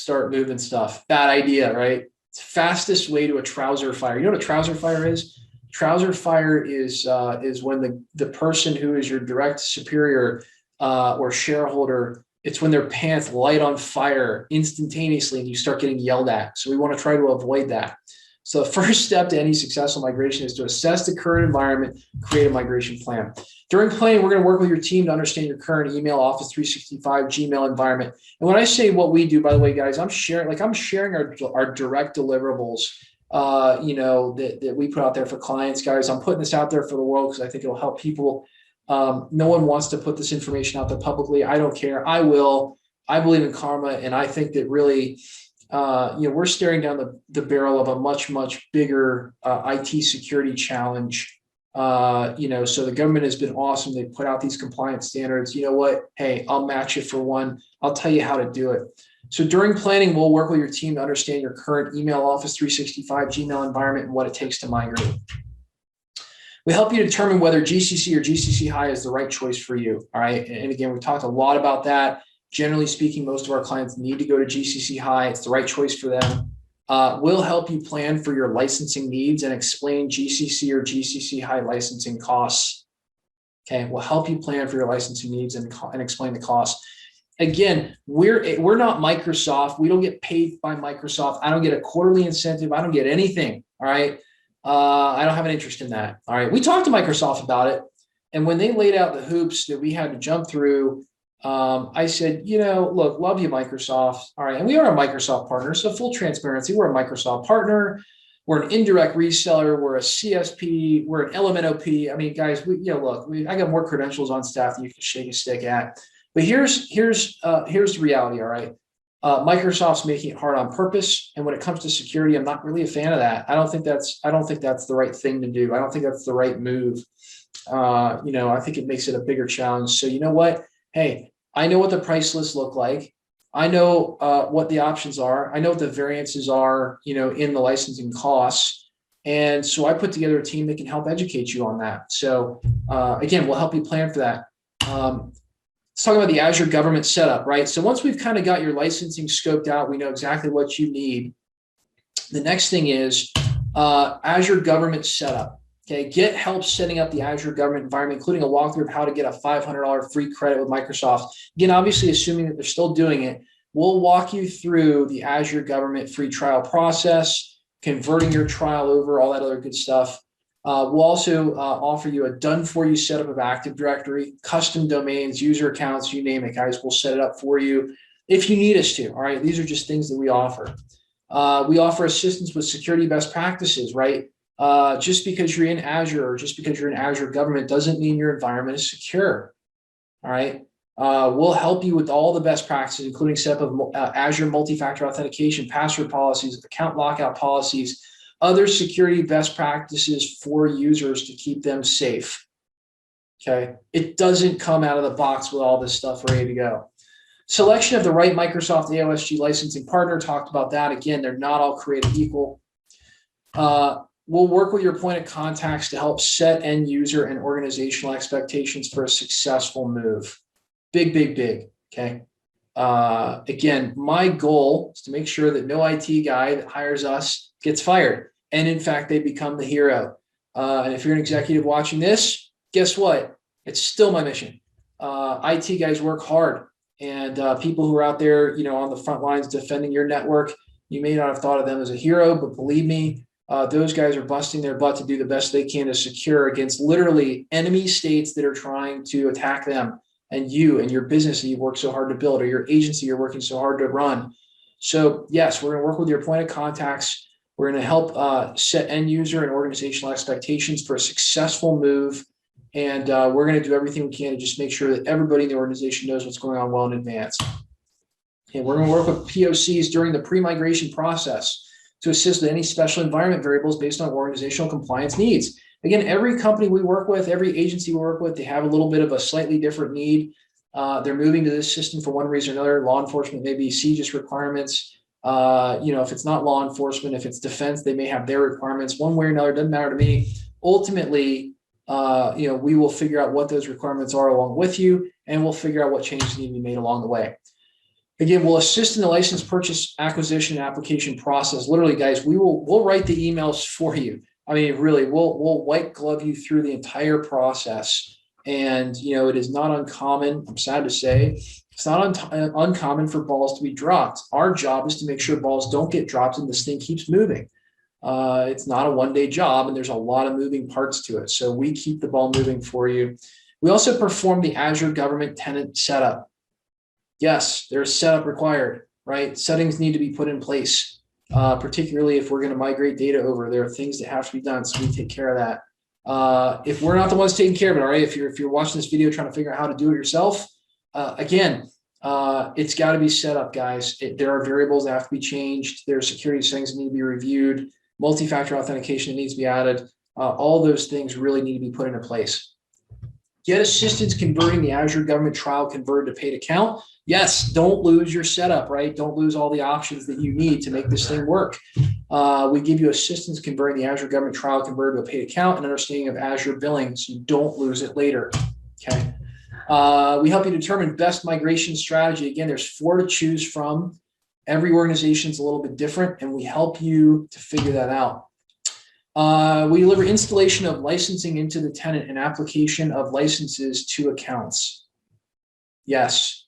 moving stuff. Bad idea, right? It's the fastest way to a trouser fire. You know what a trouser fire is? Trouser fire is when the person who is your direct superior or shareholder, it's when their pants light on fire instantaneously and you start getting yelled at. So we want to try to avoid that. So the first step to any successful migration is to assess the current environment, create a migration plan. During planning, we're going to work with your team to understand your current email, Office 365, Gmail environment. And when I say what we do, by the way, guys, I'm sharing our direct deliverables that we put out there for clients, guys. I'm putting this out there for the world because I think it'll help people. No one wants to put this information out there publicly. I don't care. I will. I believe in karma. And I think that really, we're staring down the barrel of a much, much bigger IT security challenge. So the government has been awesome. They put out these compliance standards. You know what? Hey, I'll match it for one. I'll tell you how to do it. So during planning, we'll work with your team to understand your current email, Office 365, Gmail environment, and what it takes to migrate. We help you determine whether GCC or GCC High is the right choice for you. All right. And again, we've talked a lot about that. Generally speaking, most of our clients need to go to GCC High. It's the right choice for them. We'll help you plan for your licensing needs and explain GCC or GCC High licensing costs. Okay. We'll help you plan for your licensing needs and explain the costs. Again, we're not Microsoft. We don't get paid by Microsoft. I don't get a quarterly incentive. I don't get anything. All right. I don't have an interest in that. All right. We talked to Microsoft about it. And when they laid out the hoops that we had to jump through, I said, look, love you, Microsoft. All right. And we are a Microsoft partner. So full transparency, we're a Microsoft partner. We're an indirect reseller. We're a CSP. We're an LMNOP. I mean, guys, I got more credentials on staff than you can shake a stick at. But here's the reality. All right. Microsoft's making it hard on purpose. And when it comes to security, I'm not really a fan of that. I don't think that's the right thing to do. I don't think that's the right move. I think it makes it a bigger challenge. So you know what? Hey, I know what the price lists look like. I know what the options are. I know what the variances are, in the licensing costs. And so I put together a team that can help educate you on that. So again, we'll help you plan for that. Let's talk about the Azure government setup, right? So once we've kind of got your licensing scoped out, we know exactly what you need. The next thing is Azure government setup. Okay, get help setting up the Azure government environment, including a walkthrough of how to get a $500 free credit with Microsoft. Again, obviously, assuming that they're still doing it, we'll walk you through the Azure government free trial process, converting your trial over, all that other good stuff. We'll also offer you a done-for-you setup of Active Directory, custom domains, user accounts, you name it, guys. We'll set it up for you if you need us to. All right, these are just things that we offer. We offer assistance with security best practices, right? Just because you're in Azure or just because you're in Azure government doesn't mean your environment is secure. All right. We'll help you with all the best practices, including setup of Azure multi-factor authentication, password policies, account lockout policies, other security best practices for users to keep them safe. Okay. It doesn't come out of the box with all this stuff ready to go. Selection of the right Microsoft AOSG licensing partner, talked about that. Again, they're not all created equal. We'll work with your point of contacts to help set end user and organizational expectations for a successful move. Big, big, big, okay? Again, my goal is to make sure that no IT guy that hires us gets fired. And in fact, they become the hero. And if you're an executive watching this, guess what? It's still my mission. IT guys work hard. And people who are out there, on the front lines defending your network, you may not have thought of them as a hero, but believe me, those guys are busting their butt to do the best they can to secure against literally enemy states that are trying to attack them and you and your business that you work so hard to build, or your agency you're working so hard to run. So yes, we're going to work with your point of contacts. We're going to help set end user and organizational expectations for a successful move. And we're going to do everything we can to just make sure that everybody in the organization knows what's going on well in advance. And we're going to work with POCs during the pre-migration process to assist with any special environment variables based on organizational compliance needs. Again, every company we work with, every agency we work with, they have a little bit of a slightly different need. They're moving to this system for one reason or another. Law enforcement may be CJIS requirements. If it's not law enforcement, if it's defense, they may have their requirements. One way or another, doesn't matter to me. Ultimately, we will figure out what those requirements are along with you, and we'll figure out what changes need to be made along the way. Again, we'll assist in the license purchase, acquisition, and application process. Literally, guys, we'll write the emails for you. I mean, really, we'll white glove you through the entire process. And, it is not uncommon, I'm sad to say, it's not uncommon for balls to be dropped. Our job is to make sure balls don't get dropped and this thing keeps moving. It's not a one-day job, and there's a lot of moving parts to it. So we keep the ball moving for you. We also perform the Azure government tenant setup. Yes, there's setup required, right? Settings need to be put in place, particularly if we're going to migrate data over. There are things that have to be done, so we take care of that. If we're not the ones taking care of it, all right, if you're watching this video trying to figure out how to do it yourself, it's got to be set up, guys. There are variables that have to be changed. There are security settings that need to be reviewed. Multi-factor authentication that needs to be added. All those things really need to be put into place. Get assistance converting the Azure government trial converted to paid account. Yes, don't lose your setup, right? Don't lose all the options that you need to make this thing work. We give you assistance converting the Azure government trial converted to a paid account and understanding of Azure billing so you don't lose it later, okay? We help you determine best migration strategy. Again, there's 4 to choose from. Every organization is a little bit different, and we help you to figure that out. We deliver installation of licensing into the tenant and application of licenses to accounts. Yes,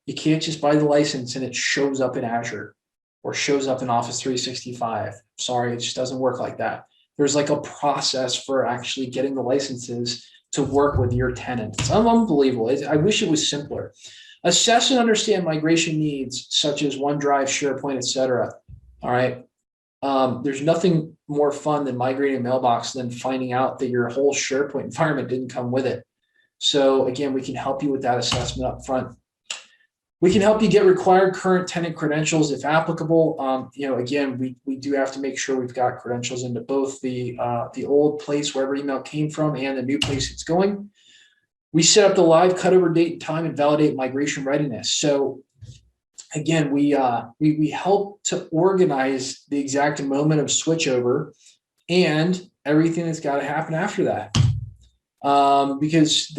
you can't just buy the license and it shows up in Azure or shows up in Office 365. Sorry, it just doesn't work like that. There's like a process for actually getting the licenses to work with your tenant. It's unbelievable. I wish it was simpler. Assess and understand migration needs such as OneDrive, SharePoint, etc. All right. There's nothing more fun than migrating a mailbox than finding out that your whole SharePoint environment didn't come with it. So again, we can help you with that assessment up front. We can help you get required current tenant credentials if applicable. Again, we do have to make sure we've got credentials into both the old place wherever email came from and the new place it's going. We set up the live cutover date and time and validate migration readiness. So again, we help to organize the exact moment of switchover and everything that's got to happen after that. Because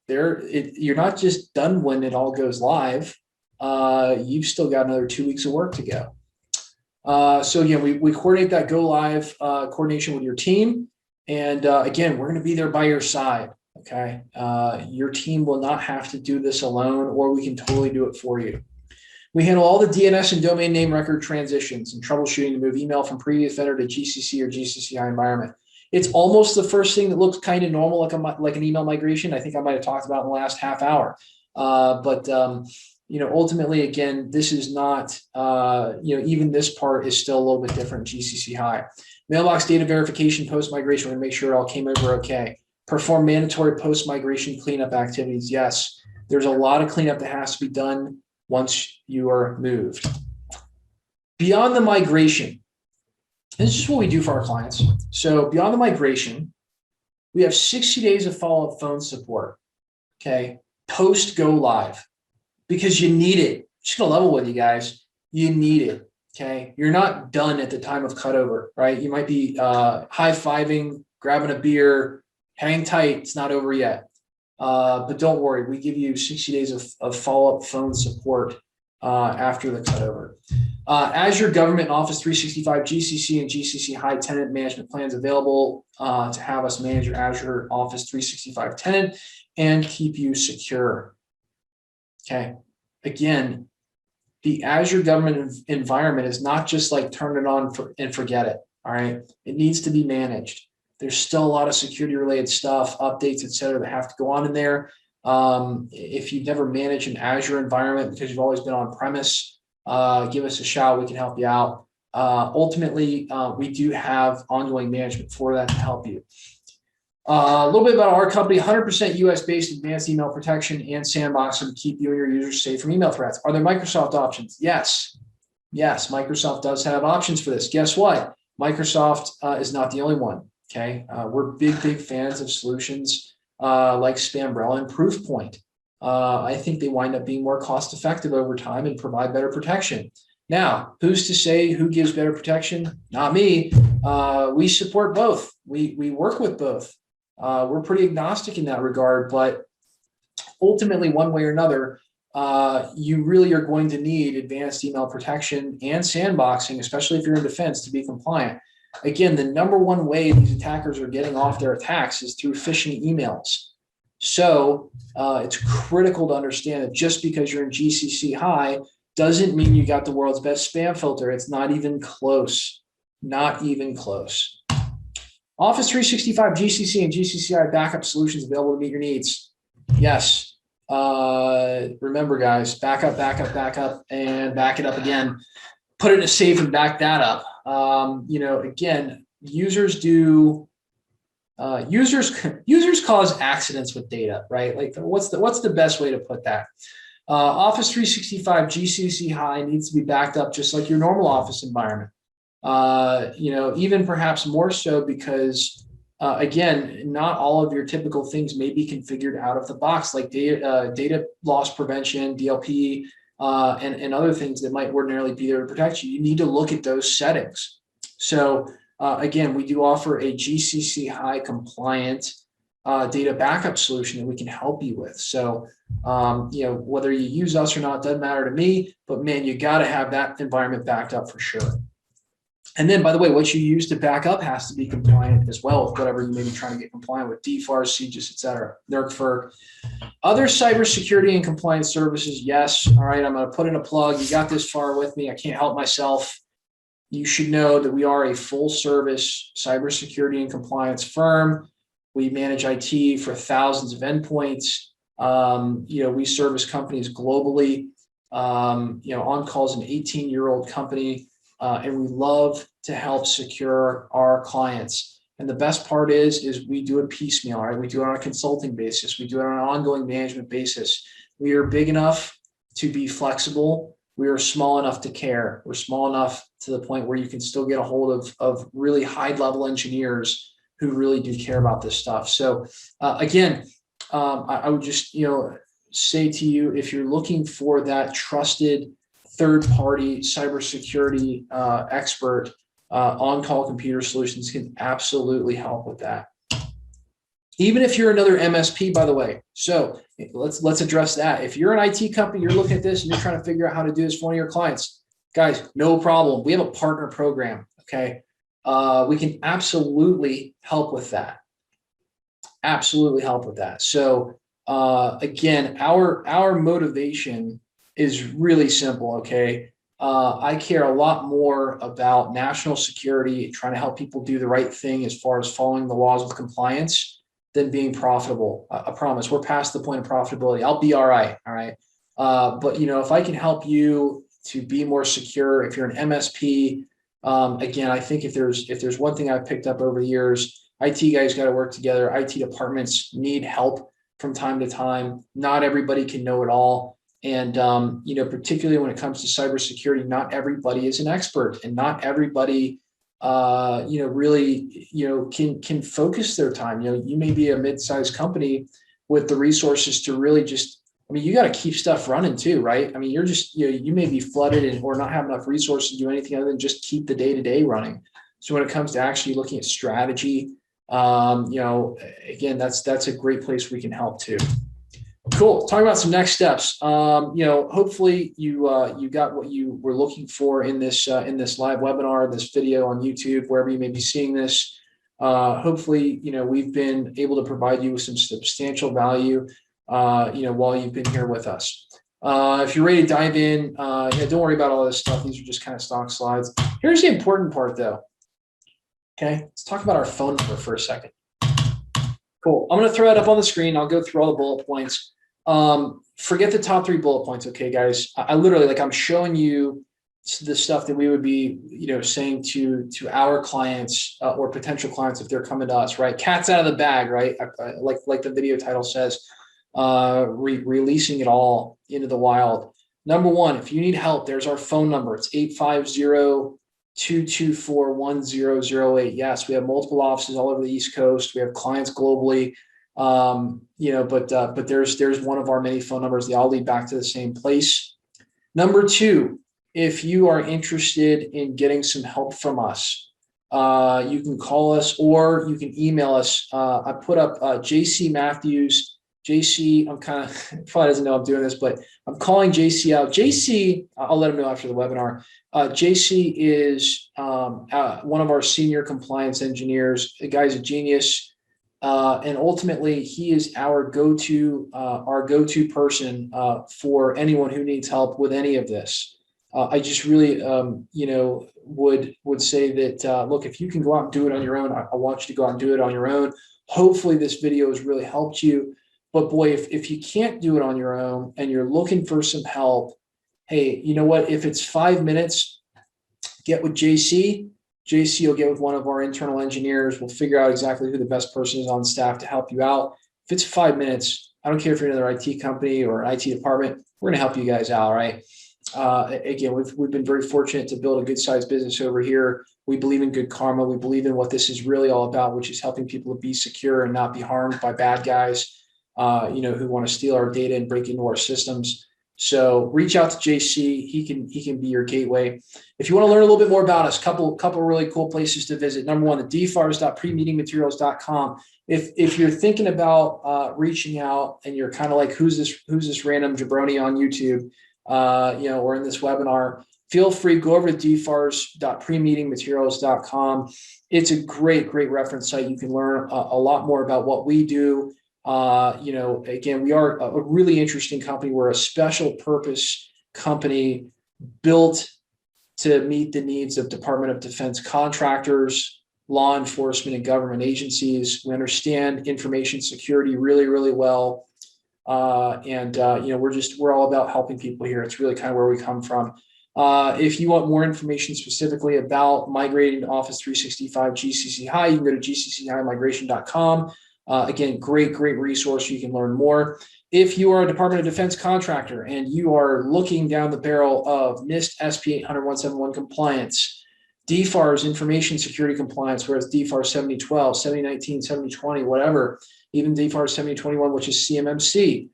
you're not just done when it all goes live. You've still got another 2 weeks of work to go. So again, we coordinate that go live coordination with your team. And again, we're going to be there by your side. Okay. Your team will not have to do this alone, or we can totally do it for you. We handle all the DNS and domain name record transitions and troubleshooting to move email from previous vendor to GCC or GCC High environment. It's almost the first thing that looks kind of normal, like an email migration. I think I might have talked about in the last half hour. Ultimately, again, this is not, even this part is still a little bit different in GCC High. Mailbox data verification post-migration, we're going to make sure it all came over okay. Perform mandatory post-migration cleanup activities. Yes, there's a lot of cleanup that has to be done once you are moved. Beyond the migration, this is what we do for our clients. So beyond the migration, we have 60 days of follow-up phone support, okay, post go live. because you need it. Just gonna level with you guys. You need it. Okay. You're not done at the time of cutover, right? You might be high-fiving, grabbing a beer, hang tight. It's not over yet. But don't worry, we give you 60 days of follow-up phone support after the cutover. Azure Government and Office 365 GCC and GCC High tenant management plans available to have us manage your Azure Office 365 tenant and keep you secure. Okay. Again, the Azure government environment is not just like turn it on and forget it. All right. It needs to be managed. There's still a lot of security related stuff, updates, et cetera, that have to go on in there. If you've never managed an Azure environment because you've always been on premise, give us a shout. We can help you out. Ultimately, we do have ongoing management for that to help you. A little bit about our company, 100% US-based advanced email protection and sandboxing to keep you and your users safe from email threats. Are there Microsoft options? Yes. Yes, Microsoft does have options for this. Guess what? Microsoft is not the only one, okay? We're big fans of solutions like Spambrella and Proofpoint. I think they wind up being more cost-effective over time and provide better protection. Now, who's to say who gives better protection? Not me. We support both. We work with both. We're pretty agnostic in that regard, but ultimately, one way or another, you really are going to need advanced email protection and sandboxing, especially if you're in defense, to be compliant. Again, the number one way these attackers are getting off their attacks is through phishing emails. So it's critical to understand that just because you're in GCC High doesn't mean you got the world's best spam filter. It's not even close. Not even close. Office 365 GCC and GCCI backup solutions available to meet your needs. Yes. Remember, guys, backup, and back it up again. Put it in a safe and back that up. Again, users cause accidents with data, right? Like, what's the best way to put that? Office 365 GCC High needs to be backed up just like your normal Office environment. Even perhaps more so because, again, not all of your typical things may be configured out of the box, like data loss prevention, DLP, and other things that might ordinarily be there to protect you. You need to look at those settings. So, again, we do offer a GCC High compliant data backup solution that we can help you with. So, whether you use us or not doesn't matter to me, but man, you got to have that environment backed up for sure. And then, by the way, what you use to back up has to be compliant as well with whatever you may be trying to get compliant with, DFARS, CGIS, et cetera. NERC. Other cybersecurity and compliance services, yes. All right, I'm going to put in a plug. You got this far with me. I can't help myself. You should know that we are a full-service cybersecurity and compliance firm. We manage IT for thousands of endpoints. We service companies globally. OnCall is an 18-year-old company. And we love to help secure our clients. And the best part is we do it piecemeal, right? We do it on a consulting basis. We do it on an ongoing management basis. We are big enough to be flexible. We are small enough to care. We're small enough to the point where you can still get a hold of really high-level engineers who really do care about this stuff. So again, I would just say to you, if you're looking for that trusted third-party cybersecurity expert, OnCall Computer Solutions can absolutely help with that. Even if you're another MSP, by the way. So let's address that. If you're an IT company, you're looking at this and you're trying to figure out how to do this for one of your clients, guys, no problem. We have a partner program. Okay, we can absolutely help with that. Absolutely help with that. So again, our motivation is really simple, okay? I care a lot more about national security, trying to help people do the right thing as far as following the laws of compliance than being profitable. I promise we're past the point of profitability. I'll be all right, but if I can help you to be more secure, if you're an MSP, again, I think if there's one thing I've picked up over the years, IT guys got to work together. IT departments need help from time to time. Not everybody can know it all. And, particularly when it comes to cybersecurity, not everybody is an expert and not everybody, really, can focus their time. You may be a mid-sized company with the resources to really just I mean, you got to keep stuff running too, right? I mean, you're just, you may be flooded or not have enough resources to do anything other than just keep the day-to-day running. So when it comes to actually looking at strategy, again, that's a great place we can help too. Cool. Talking about some next steps. Hopefully you got what you were looking for in this live webinar, this video on YouTube, wherever you may be seeing this. Hopefully, we've been able to provide you with some substantial value, while you've been here with us. If you're ready to dive in, don't worry about all this stuff. These are just kind of stock slides. Here's the important part, though. Okay, let's talk about our phone number for a second. Cool. I'm going to throw it up on the screen. I'll go through all the bullet points. Forget the top 3 bullet points. Okay, guys, I literally, I'm showing you the stuff that we would be, saying to our clients or potential clients if they're coming to us, right? Cat's out of the bag, right? Like the video title says, releasing it all into the wild. Number 1, if you need help, there's our phone number. It's 850-224-1008. Yes, we have multiple offices all over the East Coast. We have clients globally. But there's one of our many phone numbers. They all lead back to the same place. Number 2, if you are interested in getting some help from us, you can call us or you can email us. I put up JC Matthews. JC, I'm kind of probably doesn't know I'm doing this, but I'm calling JC out. JC, I'll let him know after the webinar. JC is one of our senior compliance engineers. The guy's a genius. And ultimately, he is our go-to person for anyone who needs help with any of this. I just really, would say that, look, if you can go out and do it on your own, I want you to go out and do it on your own. Hopefully this video has really helped you. But boy, if you can't do it on your own and you're looking for some help, hey, you know what? If it's 5 minutes, get with JC. JC will get with one of our internal engineers. We'll figure out exactly who the best person is on staff to help you out. If it's 5 minutes, I don't care if you're another IT company or an IT department, we're going to help you guys out, right? Again, we've been very fortunate to build a good sized business over here. We believe in good karma. We believe in what this is really all about, which is helping people to be secure and not be harmed by bad guys, who want to steal our data and break into our systems. So reach out to JC. He can be your gateway. If you want to learn a little bit more about us, couple really cool places to visit. Number 1, the dfars.premeetingmaterials.com. If you're thinking about reaching out and you're kind of like, who's this random jabroni on YouTube, or in this webinar, feel free, go over to dfars.premeetingmaterials.com. It's a great reference site. You can learn a lot more about what we do. Again, we are a really interesting company. We're a special purpose company built to meet the needs of Department of Defense contractors, law enforcement, and government agencies. We understand information security really well. We're all about helping people here. It's really kind of where we come from. If you want more information specifically about migrating to Office 365 GCC High, you can go to gcchighmigration.com. Again, great resource. You can learn more. If you are a Department of Defense contractor and you are looking down the barrel of NIST SP 800-171 compliance, DFARS information security compliance, whereas DFARS 7012, 7019, 7020, whatever, even DFARS 7021, which is CMMC,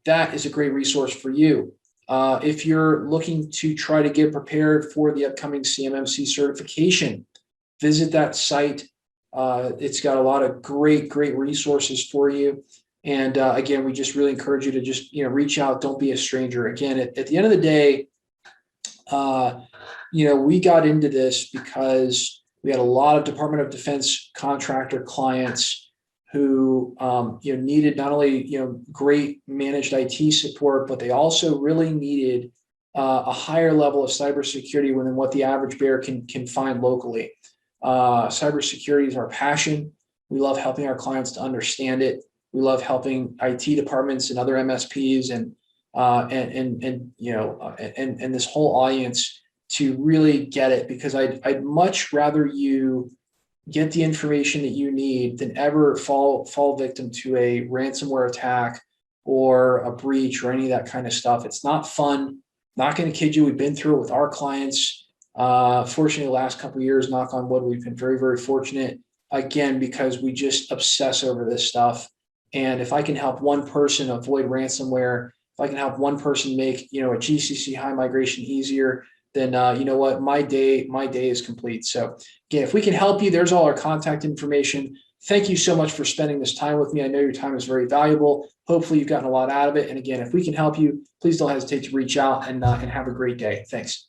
that is a great resource for you. If you're looking to try to get prepared for the upcoming CMMC certification, visit that site. It's got a lot of great resources for you. And again, we just really encourage you to just, reach out. Don't be a stranger. Again, at the end of the day, we got into this because we had a lot of Department of Defense contractor clients who, needed not only, great managed IT support, but they also really needed a higher level of cybersecurity than what the average bear can find locally. Cybersecurity is our passion. We love helping our clients to understand it. We love helping IT departments and other MSPs and this whole audience to really get it, because I'd much rather you get the information that you need than ever fall victim to a ransomware attack or a breach or any of that kind of stuff. It's not fun. Not going to kid you. We've been through it with our clients. Fortunately, the last couple of years, knock on wood, we've been very fortunate, again, because we just obsess over this stuff. And if I can help one person avoid ransomware if I can help one person make, a GCC High migration easier, then you know what, my day is complete. So again, if we can help you, there's all our contact information. Thank you so much for spending this time with me. I know your time is very valuable. Hopefully you've gotten a lot out of it. And again, if we can help you, please don't hesitate to reach out and have a great day. Thanks.